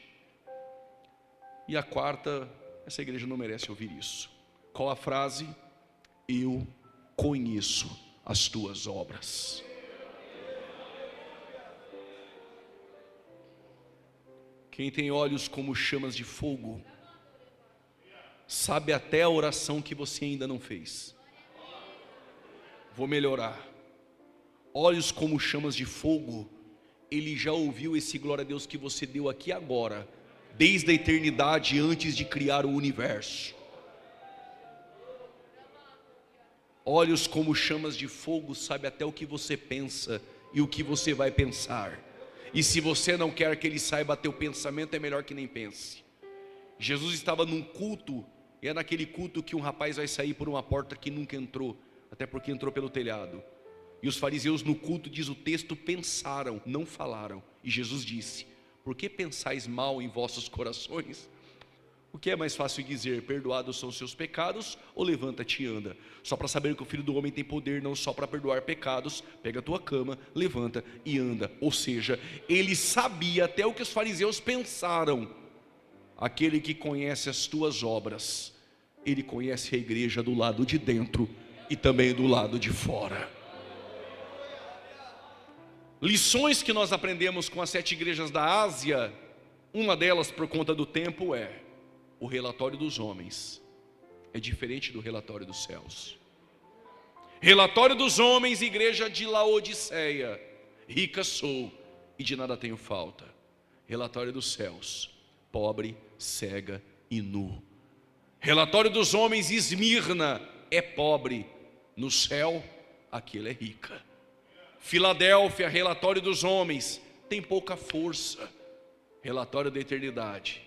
Speaker 1: E a 4, essa igreja não merece ouvir isso. Qual a frase? Eu conheço as tuas obras. Quem tem olhos como chamas de fogo, sabe até a oração que você ainda não fez. Vou melhorar. Olhos como chamas de fogo, ele já ouviu esse glória a Deus que você deu aqui agora, desde a eternidade, antes de criar o universo. Olhos como chamas de fogo, sabe até o que você pensa e o que você vai pensar. E se você não quer que ele saiba teu pensamento, é melhor que nem pense. Jesus estava num culto, e é naquele culto que um rapaz vai sair por uma porta que nunca entrou, até porque entrou pelo telhado. E os fariseus no culto, diz o texto, pensaram, não falaram. E Jesus disse: por que pensais mal em vossos corações? O que é mais fácil dizer? Perdoados são os seus pecados, ou levanta-te e anda? Só para saber que o Filho do Homem tem poder não só para perdoar pecados, pega a tua cama, levanta e anda. Ou seja, ele sabia até o que os fariseus pensaram. Aquele que conhece as tuas obras Ele conhece a igreja do lado de dentro e também do lado de fora. Lições que nós aprendemos com as 7 igrejas da Ásia, uma delas, por conta do tempo, é: o relatório dos homens é diferente do relatório dos céus. Relatório dos homens, igreja de Laodiceia: rica sou e de nada tenho falta. Relatório dos céus: pobre, cega e nu. Relatório dos homens, Esmirna é pobre, no céu aquilo é rica. Filadélfia, relatório dos homens, tem pouca força. Relatório da eternidade: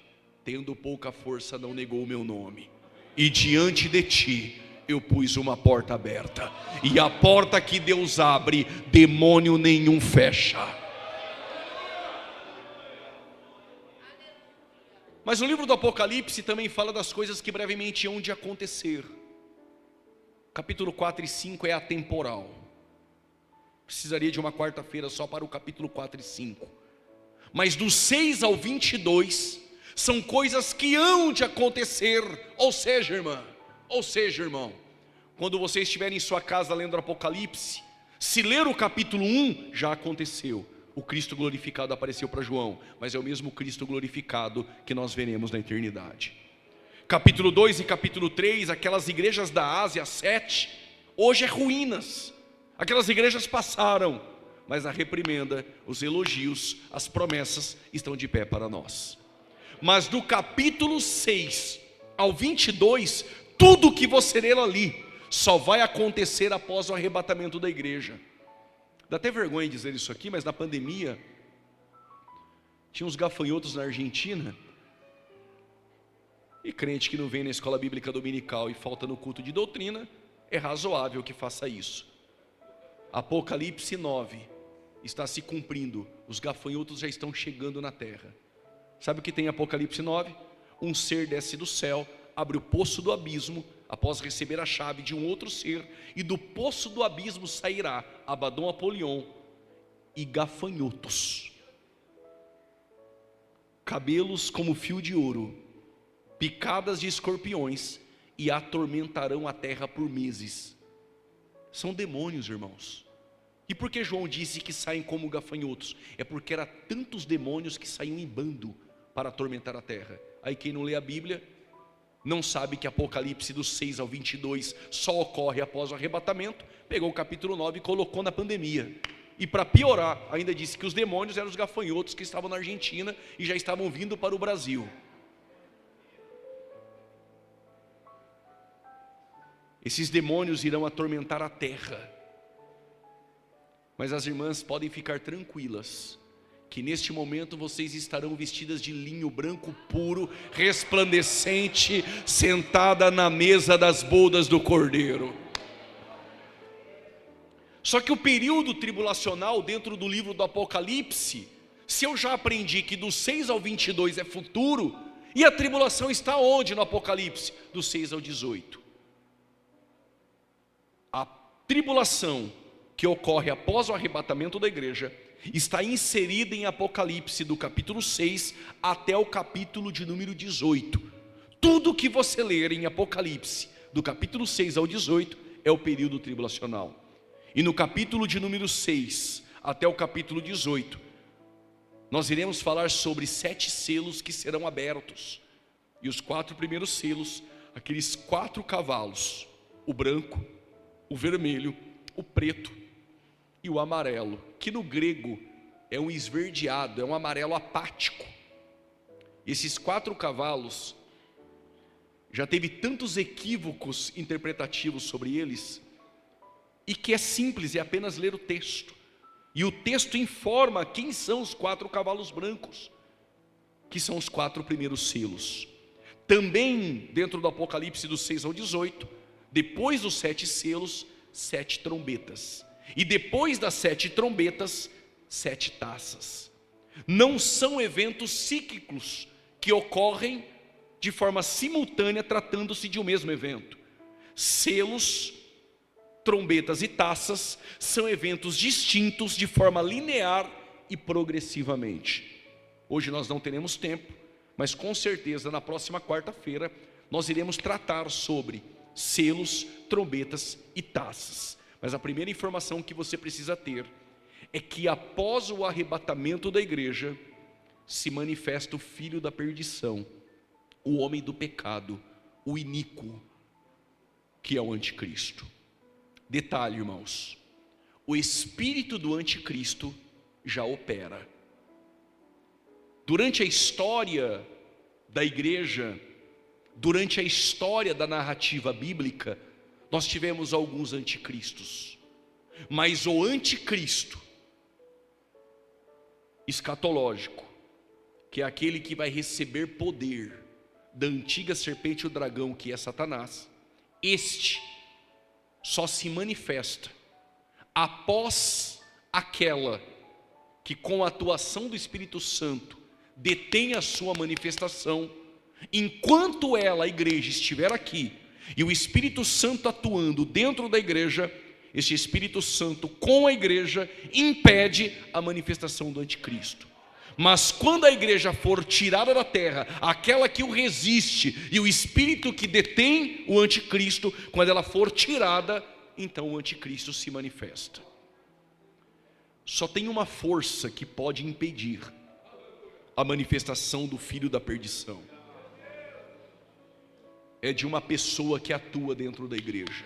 Speaker 1: tendo pouca força, não negou o meu nome, e diante de ti eu pus uma porta aberta, e a porta que Deus abre, demônio nenhum fecha. Mas o livro do Apocalipse também fala das coisas que brevemente hão de acontecer. Capítulo 4 e 5 é atemporal. Precisaria de uma quarta-feira só para o capítulo 4 e 5. Mas do 6 ao 22 são coisas que hão de acontecer. Ou seja, irmão, quando você estiver em sua casa lendo o Apocalipse, se ler o capítulo 1, já aconteceu. O Cristo glorificado apareceu para João, mas é o mesmo Cristo glorificado que nós veremos na eternidade. Capítulo 2 e capítulo 3, aquelas igrejas da Ásia, 7, hoje é ruínas. Aquelas igrejas passaram, mas a reprimenda, os elogios, as promessas estão de pé para nós. Mas do capítulo 6 ao 22, tudo que você ler ali só vai acontecer após o arrebatamento da igreja. Dá até vergonha dizer isso aqui, mas na pandemia tinha uns gafanhotos na Argentina, e crente que não vem na escola bíblica dominical e falta no culto de doutrina, é razoável que faça isso. Apocalipse 9 está se cumprindo, os gafanhotos já estão chegando na terra. Sabe o que tem em Apocalipse 9? Um ser desce do céu, abre o poço do abismo, após receber a chave de um outro ser, e do poço do abismo sairá Abaddon, Apolion e gafanhotos, cabelos como fio de ouro, picadas de escorpiões, e atormentarão a terra por meses. São demônios, irmãos. E por que João disse que saem como gafanhotos? É porque eram tantos demônios que saíam em bando para atormentar a terra. Aí quem não lê a Bíblia não sabe que Apocalipse do 6 ao 22 só ocorre após o arrebatamento. Pegou o capítulo 9 e colocou na pandemia. E para piorar, ainda disse que os demônios eram os gafanhotos que estavam na Argentina e já estavam vindo para o Brasil. Esses demônios irão atormentar a terra. Mas as irmãs podem ficar tranquilas, que neste momento vocês estarão vestidas de linho branco puro, resplandecente, sentada na mesa das bodas do Cordeiro. Só que o período tribulacional dentro do livro do Apocalipse, se eu já aprendi que do 6 ao 22 é futuro, e a tribulação está onde no Apocalipse? Do 6 ao 18. A tribulação que ocorre após o arrebatamento da igreja está inserida em Apocalipse do capítulo 6 até o capítulo de número 18. Tudo que você ler em Apocalipse do capítulo 6 ao 18 é o período tribulacional. E no capítulo de número 6 até o capítulo 18 nós iremos falar sobre 7 selos que serão abertos. E os 4 primeiros selos, aqueles 4 cavalos, o branco, o vermelho, o preto e o amarelo, que no grego é um esverdeado, é um amarelo apático. Esses 4 cavalos, já teve tantos equívocos interpretativos sobre eles, e que é simples, é apenas ler o texto. E o texto informa quem são os 4 cavalos brancos, que são os 4 primeiros selos. Também dentro do Apocalipse do 6 ao 18, depois dos 7 selos, 7 trombetas. E depois das 7 trombetas, 7 taças. Não são eventos cíclicos que ocorrem de forma simultânea, tratando-se de um mesmo evento. Selos, trombetas e taças são eventos distintos de forma linear e progressivamente. Hoje nós não teremos tempo, mas com certeza na próxima quarta-feira nós iremos tratar sobre selos, trombetas e taças. Mas a primeira informação que você precisa ter é que após o arrebatamento da igreja, se manifesta o filho da perdição, o homem do pecado, o iníquo, que é o anticristo. Detalhe, irmãos, o espírito do anticristo já opera. Durante a história da igreja, durante a história da narrativa bíblica, nós tivemos alguns anticristos, mas o anticristo escatológico, que é aquele que vai receber poder da antiga serpente e o dragão, que é Satanás, este só se manifesta após aquela que, com a atuação do Espírito Santo, detém a sua manifestação. Enquanto ela, a igreja, estiver aqui e o Espírito Santo atuando dentro da igreja, esse Espírito Santo com a igreja impede a manifestação do anticristo. Mas quando a igreja for tirada da terra, aquela que o resiste e o espírito que detém o anticristo, quando ela for tirada, então o anticristo se manifesta. Só tem uma força que pode impedir a manifestação do filho da perdição. É de uma pessoa que atua dentro da igreja.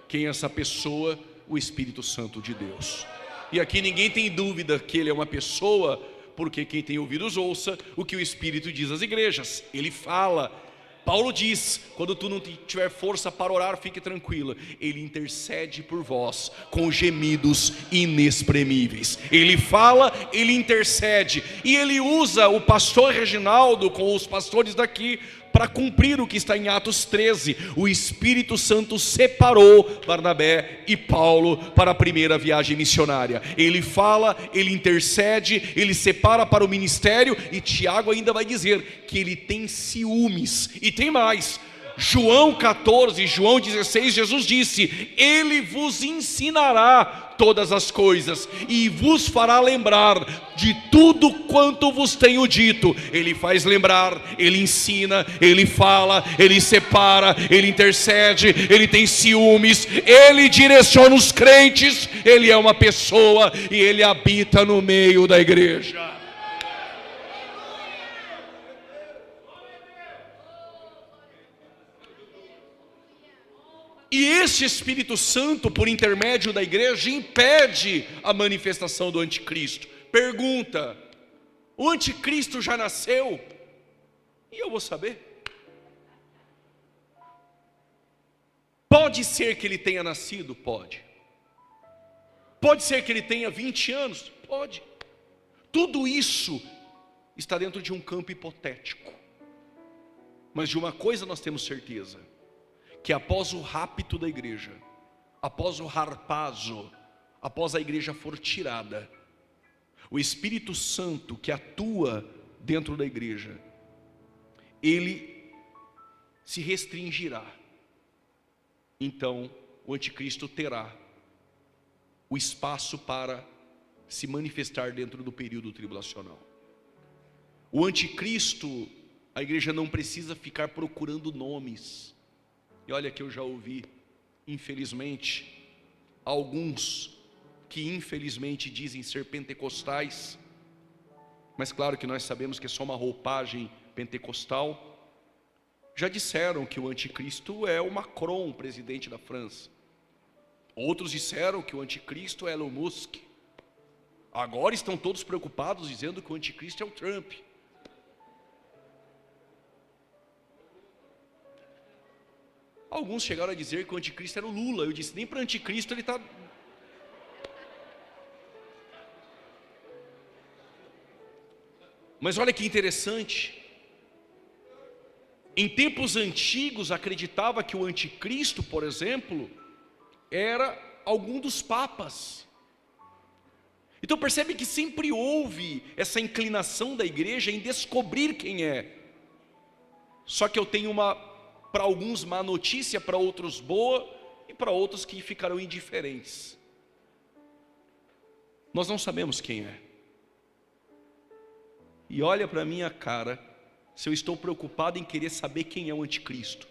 Speaker 1: Quem é essa pessoa? O Espírito Santo de Deus. E aqui ninguém tem dúvida que ele é uma pessoa, porque quem tem ouvidos ouça o que o Espírito diz às igrejas. Ele fala. Paulo diz: quando tu não tiver força para orar, fique tranquila, ele intercede por vós com gemidos inexprimíveis. Ele fala, ele intercede, e ele usa o pastor Reginaldo com os pastores daqui para cumprir o que está em Atos 13. O Espírito Santo separou Barnabé e Paulo para a primeira viagem missionária. Ele fala, ele intercede, ele separa para o ministério, e Tiago ainda vai dizer que ele tem ciúmes. E tem mais, João 14, João 16, Jesus disse: ele vos ensinará todas as coisas e vos fará lembrar de tudo quanto vos tenho dito. Ele faz lembrar, ele ensina, ele fala, ele separa, ele intercede, ele tem ciúmes, ele direciona os crentes, ele é uma pessoa e ele habita no meio da igreja. E esse Espírito Santo, por intermédio da igreja, impede a manifestação do anticristo. Pergunta: o anticristo já nasceu? E eu vou saber? Pode ser que ele tenha nascido? Pode. Pode ser que ele tenha 20 anos? Pode. Tudo isso está dentro de um campo hipotético. Mas de uma coisa nós temos certeza: que após o rapto da igreja, após o harpazo, após a igreja for tirada, o Espírito Santo que atua dentro da igreja, ele se restringirá. Então o anticristo terá o espaço para se manifestar dentro do período tribulacional. O anticristo, a igreja não precisa ficar procurando nomes. E olha que eu já ouvi, infelizmente, alguns que infelizmente dizem ser pentecostais, mas claro que nós sabemos que é só uma roupagem pentecostal, já disseram que o anticristo é o Macron, presidente da França. Outros disseram que o anticristo é Elon Musk. Agora estão todos preocupados dizendo que o anticristo é o Trump. Alguns chegaram a dizer que o anticristo era o Lula. Eu disse: nem para o anticristo ele está... Mas olha que interessante. Em tempos antigos acreditava que o anticristo, por exemplo, era algum dos papas. Então percebe que sempre houve essa inclinação da igreja em descobrir quem é. Só que eu tenho para alguns má notícia, para outros boa, e para outros que ficarão indiferentes. Nós não sabemos quem é. E olha para a minha cara se eu estou preocupado em querer saber quem é o anticristo?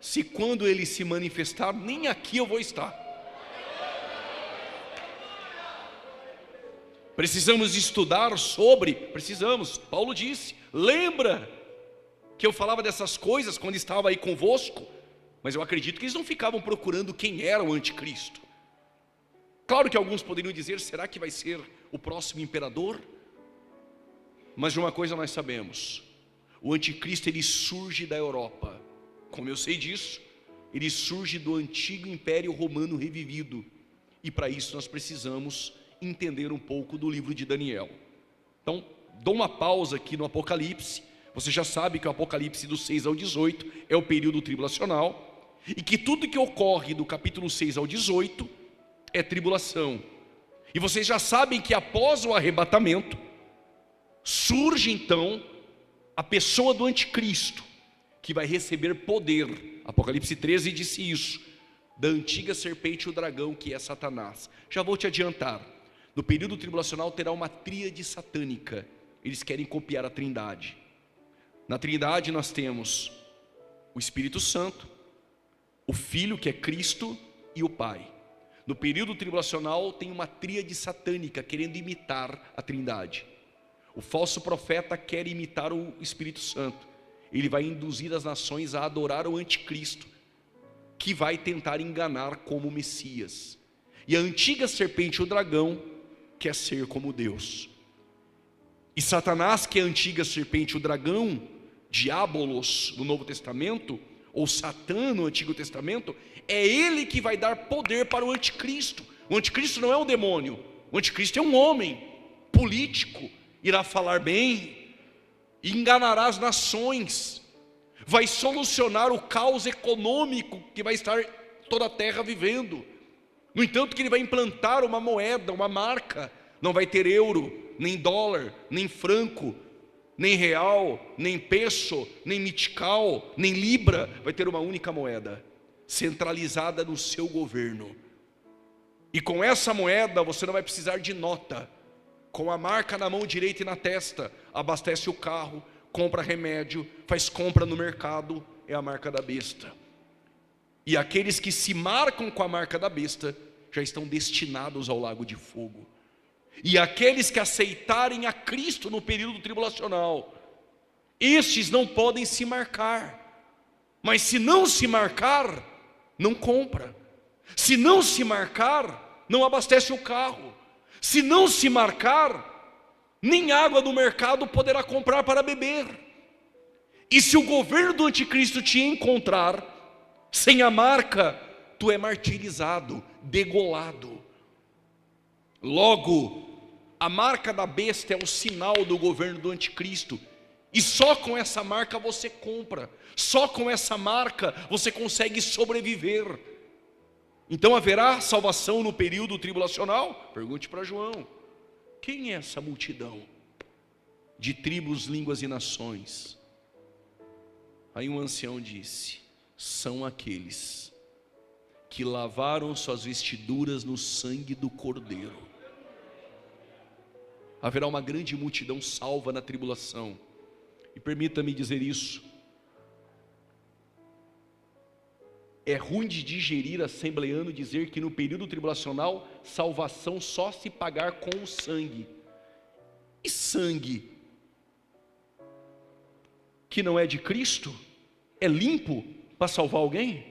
Speaker 1: Se quando ele se manifestar, nem aqui eu vou estar. Precisamos estudar sobre, precisamos. Paulo disse, lembra que eu falava dessas coisas quando estava aí convosco? Mas eu acredito que eles não ficavam procurando quem era o anticristo. Claro que alguns poderiam dizer, será que vai ser o próximo imperador? Mas de uma coisa nós sabemos, o anticristo ele surge da Europa. Como eu sei disso, ele surge do antigo império romano revivido. E para isso nós precisamos entender um pouco do livro de Daniel. Então, dou uma pausa aqui no Apocalipse. Você já sabe que o Apocalipse do 6 ao 18 é o período tribulacional. E que tudo que ocorre do capítulo 6 ao 18 é tribulação. E vocês já sabem que após o arrebatamento, surge então a pessoa do anticristo, que vai receber poder. Apocalipse 13 disse isso, da antiga serpente e o dragão, que é Satanás. Já vou te adiantar, no período tribulacional terá uma tríade satânica. Eles querem copiar a Trindade. Na Trindade nós temos o Espírito Santo, o Filho, que é Cristo, e o Pai. No período tribulacional tem uma tríade satânica querendo imitar a Trindade. O falso profeta quer imitar o Espírito Santo. Ele vai induzir as nações a adorar o anticristo, que vai tentar enganar como Messias. E a antiga serpente, o dragão, quer ser como Deus. E Satanás, que é a antiga serpente, o dragão, Diabolos no Novo Testamento, ou Satã no Antigo Testamento, é ele que vai dar poder para o anticristo. O anticristo não é um demônio, o anticristo é um homem político, irá falar bem, enganará as nações, vai solucionar o caos econômico que vai estar toda a terra vivendo. No entanto, que ele vai implantar uma moeda, uma marca, não vai ter euro, nem dólar, nem franco, nem real, nem peso, nem mitical, nem libra, vai ter uma única moeda, centralizada no seu governo. E com essa moeda você não vai precisar de nota. Com a marca na mão direita e na testa, abastece o carro, compra remédio, faz compra no mercado, é a marca da besta. E aqueles que se marcam com a marca da besta, já estão destinados ao lago de fogo. E aqueles que aceitarem a Cristo no período tribulacional, estes não podem se marcar. Mas se não se marcar, não compra. Se não se marcar, não abastece o carro. Se não se marcar, nem água do mercado poderá comprar para beber. E se o governo do anticristo te encontrar sem a marca, tu é martirizado, degolado. Logo, a marca da besta é o sinal do governo do anticristo. E só com essa marca você compra. Só com essa marca você consegue sobreviver. Então haverá salvação no período tribulacional? Pergunte para João. Quem é essa multidão de tribos, línguas e nações? Aí um ancião disse: são aqueles que lavaram suas vestiduras no sangue do Cordeiro. Haverá uma grande multidão salva na tribulação. E permita-me dizer isso. É ruim de digerir, assembleano, dizer que no período tribulacional salvação só se pagar com o sangue. E sangue que não é de Cristo é limpo para salvar alguém?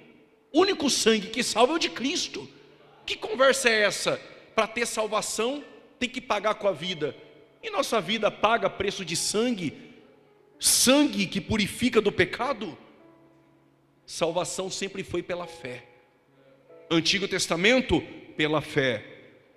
Speaker 1: O único sangue que salva é o de Cristo. Que conversa é essa? Para ter salvação tem que pagar com a vida. E nossa vida paga preço de sangue? Sangue que purifica do pecado? Salvação sempre foi pela fé. Antigo Testamento, pela fé.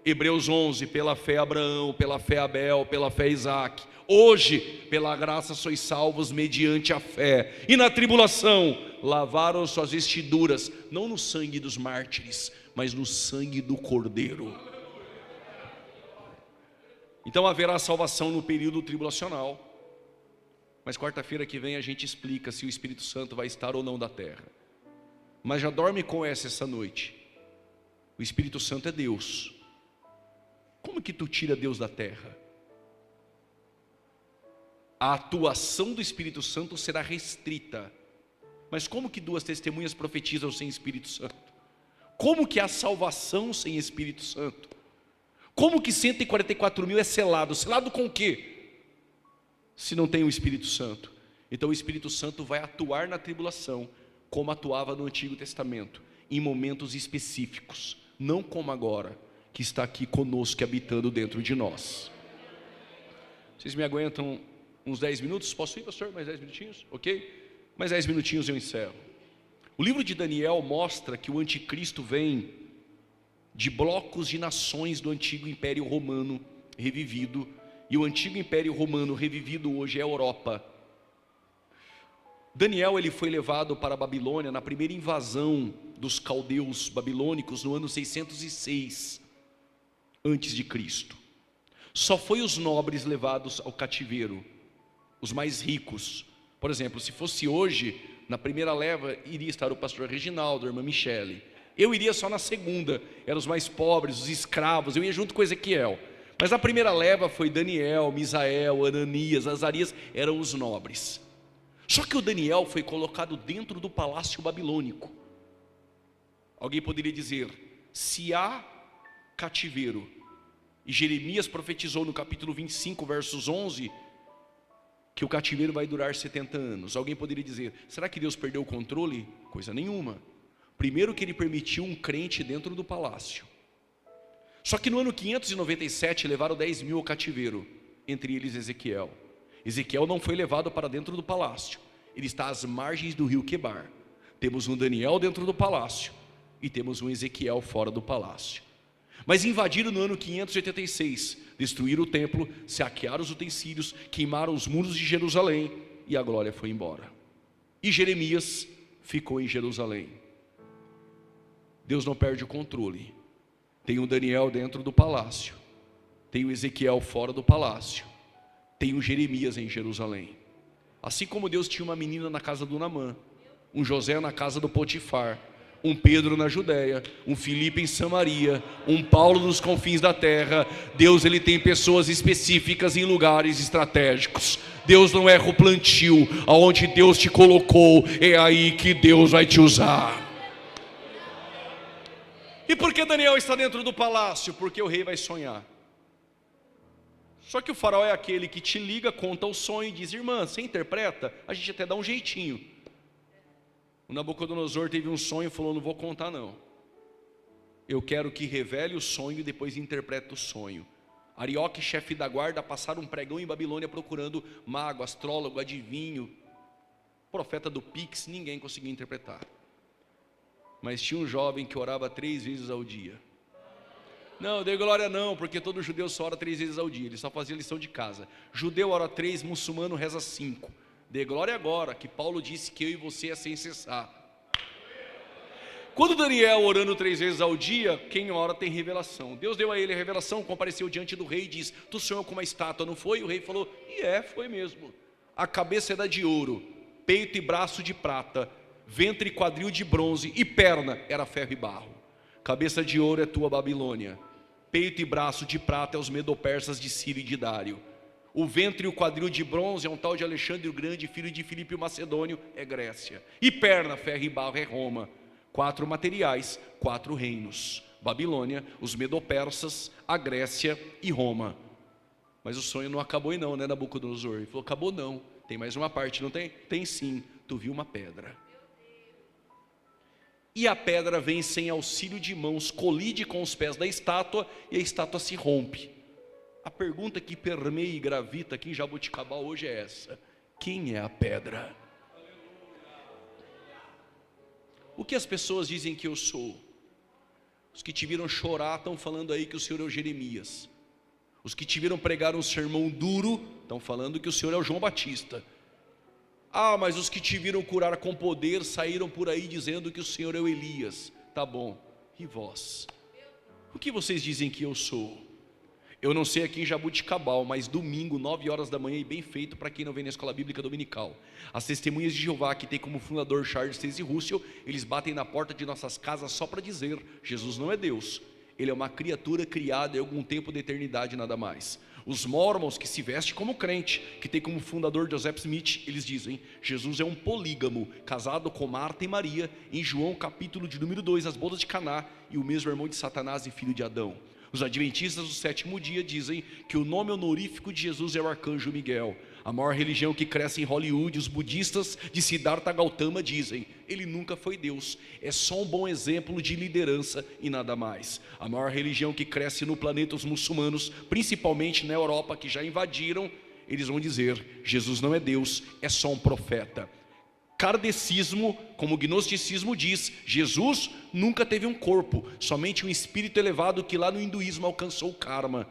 Speaker 1: Hebreus 11, pela fé Abraão, pela fé Abel, pela fé Isaac. Hoje, pela graça sois salvos mediante a fé. E na tribulação, lavaram suas vestiduras, não no sangue dos mártires, mas no sangue do Cordeiro. Então haverá salvação no período tribulacional. Mas quarta-feira que vem a gente explica se o Espírito Santo vai estar ou não da terra. Mas já dorme com essa noite. O Espírito Santo é Deus. Como que tu tira Deus da terra? a atuação do Espírito Santo será restrita. Mas como que 2 testemunhas profetizam sem Espírito Santo? Como que há salvação sem Espírito Santo? Como que 144 mil é selado? Selado com o quê? Se não tem o Espírito Santo. Então o Espírito Santo vai atuar na tribulação, como atuava no Antigo Testamento, em momentos específicos, não como agora, que está aqui conosco, habitando dentro de nós. Vocês me aguentam uns 10 minutos? Posso ir, pastor? Mais 10 minutinhos? Ok? Mais 10 minutinhos eu encerro. O livro de Daniel mostra que o anticristo vem de blocos de nações do antigo Império Romano revivido, e o antigo Império Romano revivido hoje é a Europa. Daniel, ele foi levado para a Babilônia na primeira invasão dos caldeus babilônicos no ano 606 antes de Cristo. Só foi os nobres levados ao cativeiro, os mais ricos. Por exemplo, se fosse hoje, na primeira leva iria estar o pastor Reginaldo, a irmã Michele. Eu iria só na segunda, eram os mais pobres, os escravos, eu ia junto com Ezequiel. Mas a primeira leva foi Daniel, Misael, Ananias, Azarias, eram os nobres. Só que o Daniel foi colocado dentro do palácio babilônico. Alguém poderia dizer, se há cativeiro, e Jeremias profetizou no capítulo 25, versos 11, que o cativeiro vai durar 70 anos. Alguém poderia dizer, será que Deus perdeu o controle? Coisa nenhuma. Primeiro que ele permitiu um crente dentro do palácio. Só que no ano 597 levaram 10 mil ao cativeiro, entre eles Ezequiel. Ezequiel não foi levado para dentro do palácio, ele está às margens do rio Quebar. Temos um Daniel dentro do palácio e temos um Ezequiel fora do palácio. Mas invadiram no ano 586, destruíram o templo, saquearam os utensílios, queimaram os muros de Jerusalém e a glória foi embora. E Jeremias ficou em Jerusalém. Deus não perde o controle. Tem o Daniel dentro do palácio, tem o Ezequiel fora do palácio, tem o Jeremias em Jerusalém. Assim como Deus tinha uma menina na casa do Naamã, um José na casa do Potifar, um Pedro na Judéia, um Filipe em Samaria, um Paulo nos confins da terra, Deus ele tem pessoas específicas em lugares estratégicos. Deus não erra o plantio, aonde Deus te colocou, é aí que Deus vai te usar. E por que Daniel está dentro do palácio? Porque o rei vai sonhar. Só que o faraó é aquele que te liga, conta o sonho e diz, irmã, você interpreta? A gente até dá um jeitinho. O Nabucodonosor teve um sonho e falou, não vou contar não. Eu quero que revele o sonho e depois interprete o sonho. Arioque, chefe da guarda, passaram um pregão em Babilônia procurando mago, astrólogo, adivinho, profeta do Pix, ninguém conseguia interpretar. Mas tinha um jovem que orava 3 vezes ao dia. Não, dei glória não, porque todo judeu só ora 3 vezes ao dia, ele só fazia lição de casa. Judeu ora 3, muçulmano reza 5. Dê glória agora, que Paulo disse que eu e você é sem cessar. Quando Daniel orando 3 vezes ao dia, quem ora tem revelação. Deus deu a ele a revelação, compareceu diante do rei e diz, tu sonhou com uma estátua, não foi? O rei falou, foi mesmo. A cabeça era de ouro, peito e braço de prata, ventre e quadril de bronze e perna era ferro e barro. Cabeça de ouro é tua Babilônia, peito e braço de prata é os medopersas de Síria e de Dário. O ventre e o quadril de bronze é um tal de Alexandre o Grande, filho de Filipe o Macedônio, é Grécia. E perna, ferro e barro é Roma. 4 materiais, 4 reinos. Babilônia, os medopersas, a Grécia e Roma. Mas o sonho não acabou aí não, né, Nabucodonosor? Ele falou, acabou não, tem mais uma parte, não tem? Tem sim, tu viu uma pedra. E a pedra vem sem auxílio de mãos, colide com os pés da estátua e a estátua se rompe. A pergunta que permeia e gravita aqui em Jaboticabal hoje é essa: quem é a pedra? O que as pessoas dizem que eu sou? Os que te viram chorar estão falando aí que o Senhor é o Jeremias. Os que te viram pregar um sermão duro estão falando que o Senhor é o João Batista. Ah, mas os que te viram curar com poder saíram por aí dizendo que o Senhor é o Elias. Tá bom, e vós? O que vocês dizem que eu sou? Eu não sei aqui em Jaboticabal, mas domingo, 9 horas da manhã, e bem feito para quem não vem na escola bíblica dominical. As testemunhas de Jeová, que tem como fundador Charles Taze Russell, eles batem na porta de nossas casas só para dizer, Jesus não é Deus, Ele é uma criatura criada em algum tempo da eternidade, nada mais. Os Mormons, que se vestem como crente, que tem como fundador Joseph Smith, eles dizem: Jesus é um polígamo, casado com Marta e Maria, em João capítulo de número 2, as bodas de Caná, e o mesmo irmão de Satanás e filho de Adão. Os adventistas do sétimo dia dizem que o nome honorífico de Jesus é o arcanjo Miguel. A maior religião que cresce em Hollywood, os budistas de Siddhartha Gautama dizem: ele nunca foi Deus, é só um bom exemplo de liderança e nada mais. A maior religião que cresce no planeta, os muçulmanos, principalmente na Europa, que já invadiram, eles vão dizer: Jesus não é Deus, é só um profeta. Kardecismo, como o gnosticismo diz, Jesus nunca teve um corpo, somente um espírito elevado que lá no hinduísmo alcançou o karma.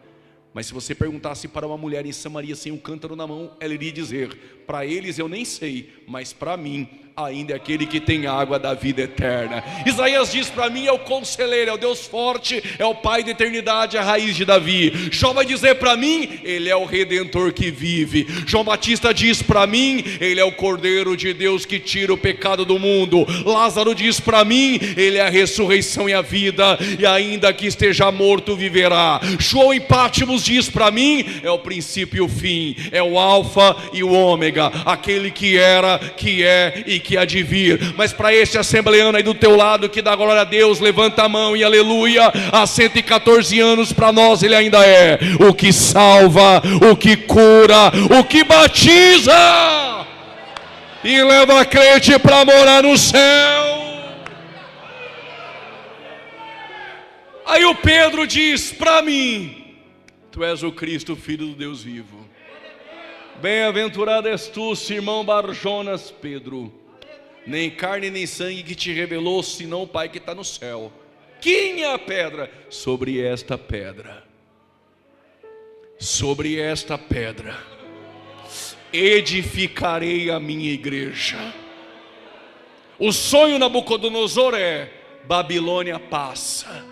Speaker 1: Mas se você perguntasse para uma mulher em Samaria sem um cântaro na mão, ela iria dizer: para eles eu nem sei, mas para mim ainda é aquele que tem água da vida eterna. Isaías diz: para mim é o conselheiro, é o Deus forte, é o Pai da eternidade, a raiz de Davi. Jó vai dizer: para mim ele é o Redentor que vive. João Batista diz: para mim ele é o Cordeiro de Deus que tira o pecado do mundo. Lázaro diz: para mim ele é a ressurreição e a vida, e ainda que esteja morto viverá. João em Pátimos diz: para mim é o princípio e o fim, é o alfa e o ômega, aquele que era, que é e que há de vir. Mas para esse assembleano aí do teu lado que dá glória a Deus, levanta a mão e aleluia. Há 114 anos para nós ele ainda é o que salva, o que cura, o que batiza e leva a crente para morar no céu. Aí o Pedro diz: para mim tu és o Cristo, filho do Deus vivo. Bem-aventurado és tu, Simão Barjonas Pedro, nem carne nem sangue que te revelou, senão o Pai que está no céu. Quem é a pedra? Sobre esta pedra edificarei a minha igreja. O sonho Nabucodonosor é: Babilônia passa,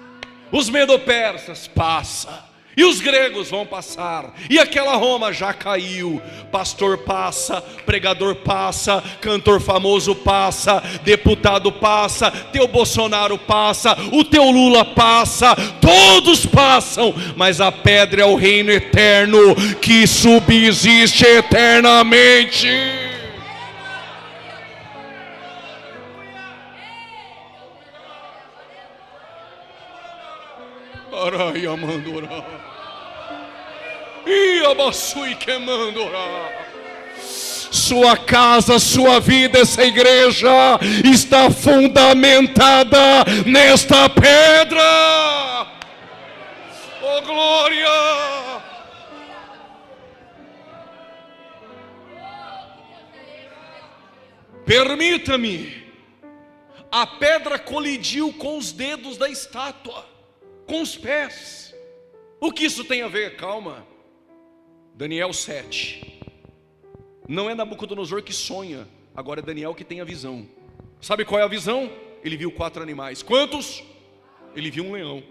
Speaker 1: os medo-persas passa, e os gregos vão passar, e aquela Roma já caiu. Pastor passa, pregador passa, cantor famoso passa, deputado passa, teu Bolsonaro passa, o teu Lula passa, todos passam, mas a pedra é o reino eterno que subsiste eternamente. Arai amandorá. E abaçui queimando. Sua casa, sua vida, essa igreja está fundamentada nesta pedra. Oh glória! Permita-me. A pedra colidiu com os dedos da estátua, com os pés. O que isso tem a ver? Calma. Daniel 7. Não é Nabucodonosor que sonha, agora é Daniel que tem a visão. Sabe qual é a visão? Ele viu 4 animais. Quantos? Ele viu um leão,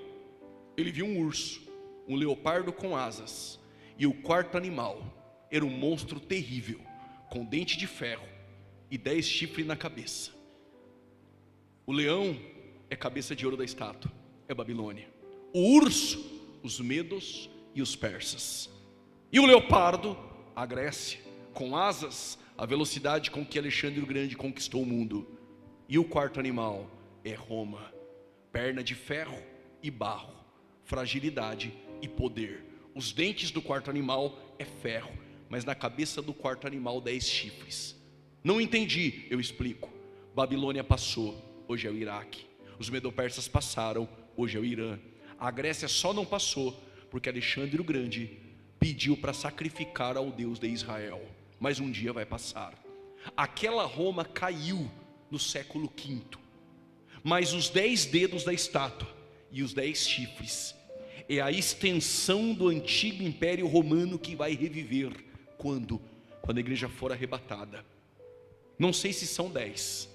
Speaker 1: ele viu um urso, um leopardo com asas, e o 4º animal era um monstro terrível, com dente de ferro e 10 chifres na cabeça. O leão é cabeça de ouro da estátua, é Babilônia. O urso, os medos e os persas. E o leopardo, a Grécia, com asas, a velocidade com que Alexandre o Grande conquistou o mundo. E o 4º animal é Roma, perna de ferro e barro, fragilidade e poder. Os dentes do 4º animal é ferro, mas na cabeça do 4º animal 10 chifres. Não entendi, eu explico. Babilônia passou, hoje é o Iraque. Os medo-persas passaram, hoje é o Irã. A Grécia só não passou porque Alexandre o Grande pediu para sacrificar ao Deus de Israel. Mas um dia vai passar. Aquela Roma caiu no século V. Mas os 10 dedos da estátua e os 10 chifres é a extensão do antigo Império Romano que vai reviver. Quando a igreja for arrebatada. Não sei se são 10,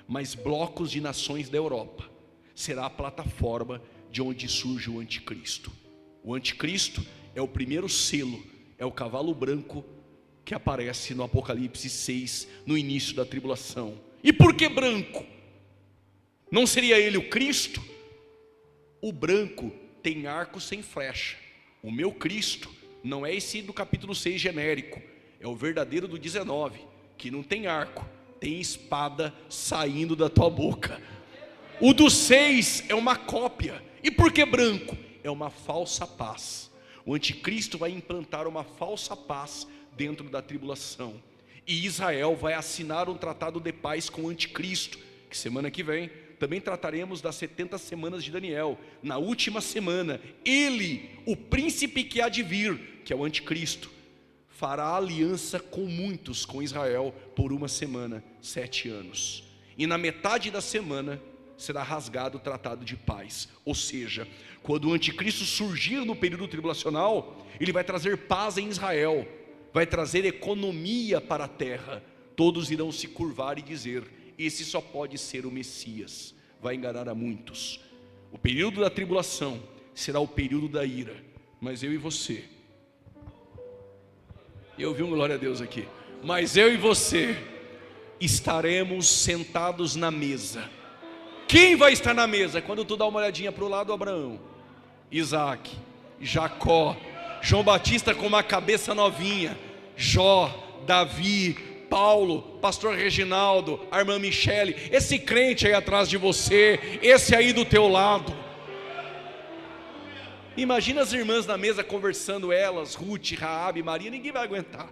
Speaker 1: mas blocos de nações da Europa será a plataforma de onde surge o anticristo. O anticristo é o primeiro selo, é o cavalo branco que aparece no Apocalipse 6, no início da tribulação. E por que branco? Não seria ele o Cristo? O branco tem arco sem flecha. O meu Cristo Não é esse do capítulo 6 genérico, é o verdadeiro do 19, que não tem arco, tem espada saindo da tua boca. O do 6 é uma cópia. E por que branco? É uma falsa paz. O anticristo vai implantar uma falsa paz dentro da tribulação, e Israel vai assinar um tratado de paz com o anticristo, que semana que vem também trataremos das 70 semanas de Daniel. Na última semana, ele, o príncipe que há de vir, que é o anticristo, fará aliança com muitos, com Israel, por uma semana, 7 anos. E na metade da semana será rasgado o tratado de paz. Ou seja, quando o anticristo surgir no período tribulacional, ele vai trazer paz em Israel, vai trazer economia para a terra. Todos irão se curvar e dizer: esse só pode ser o Messias. Vai enganar a muitos. O período da tribulação será o período da ira. Mas eu e você, eu vi um glória a Deus aqui, mas eu e você estaremos sentados na mesa. Quem vai estar na mesa? Quando tu dá uma olhadinha para o lado, Abraão, Isaac, Jacó, João Batista com uma cabeça novinha, Jó, Davi, Paulo, pastor Reginaldo, a irmã Michele, esse crente aí atrás de você, esse aí do teu lado. Imagina as irmãs na mesa conversando, elas, Ruth, Raabe, Maria, ninguém vai aguentar.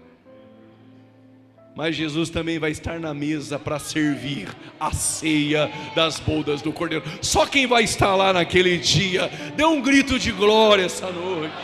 Speaker 1: Mas Jesus também vai estar na mesa para servir a ceia das bodas do Cordeiro. Só quem vai estar lá naquele dia, dê um grito de glória essa noite.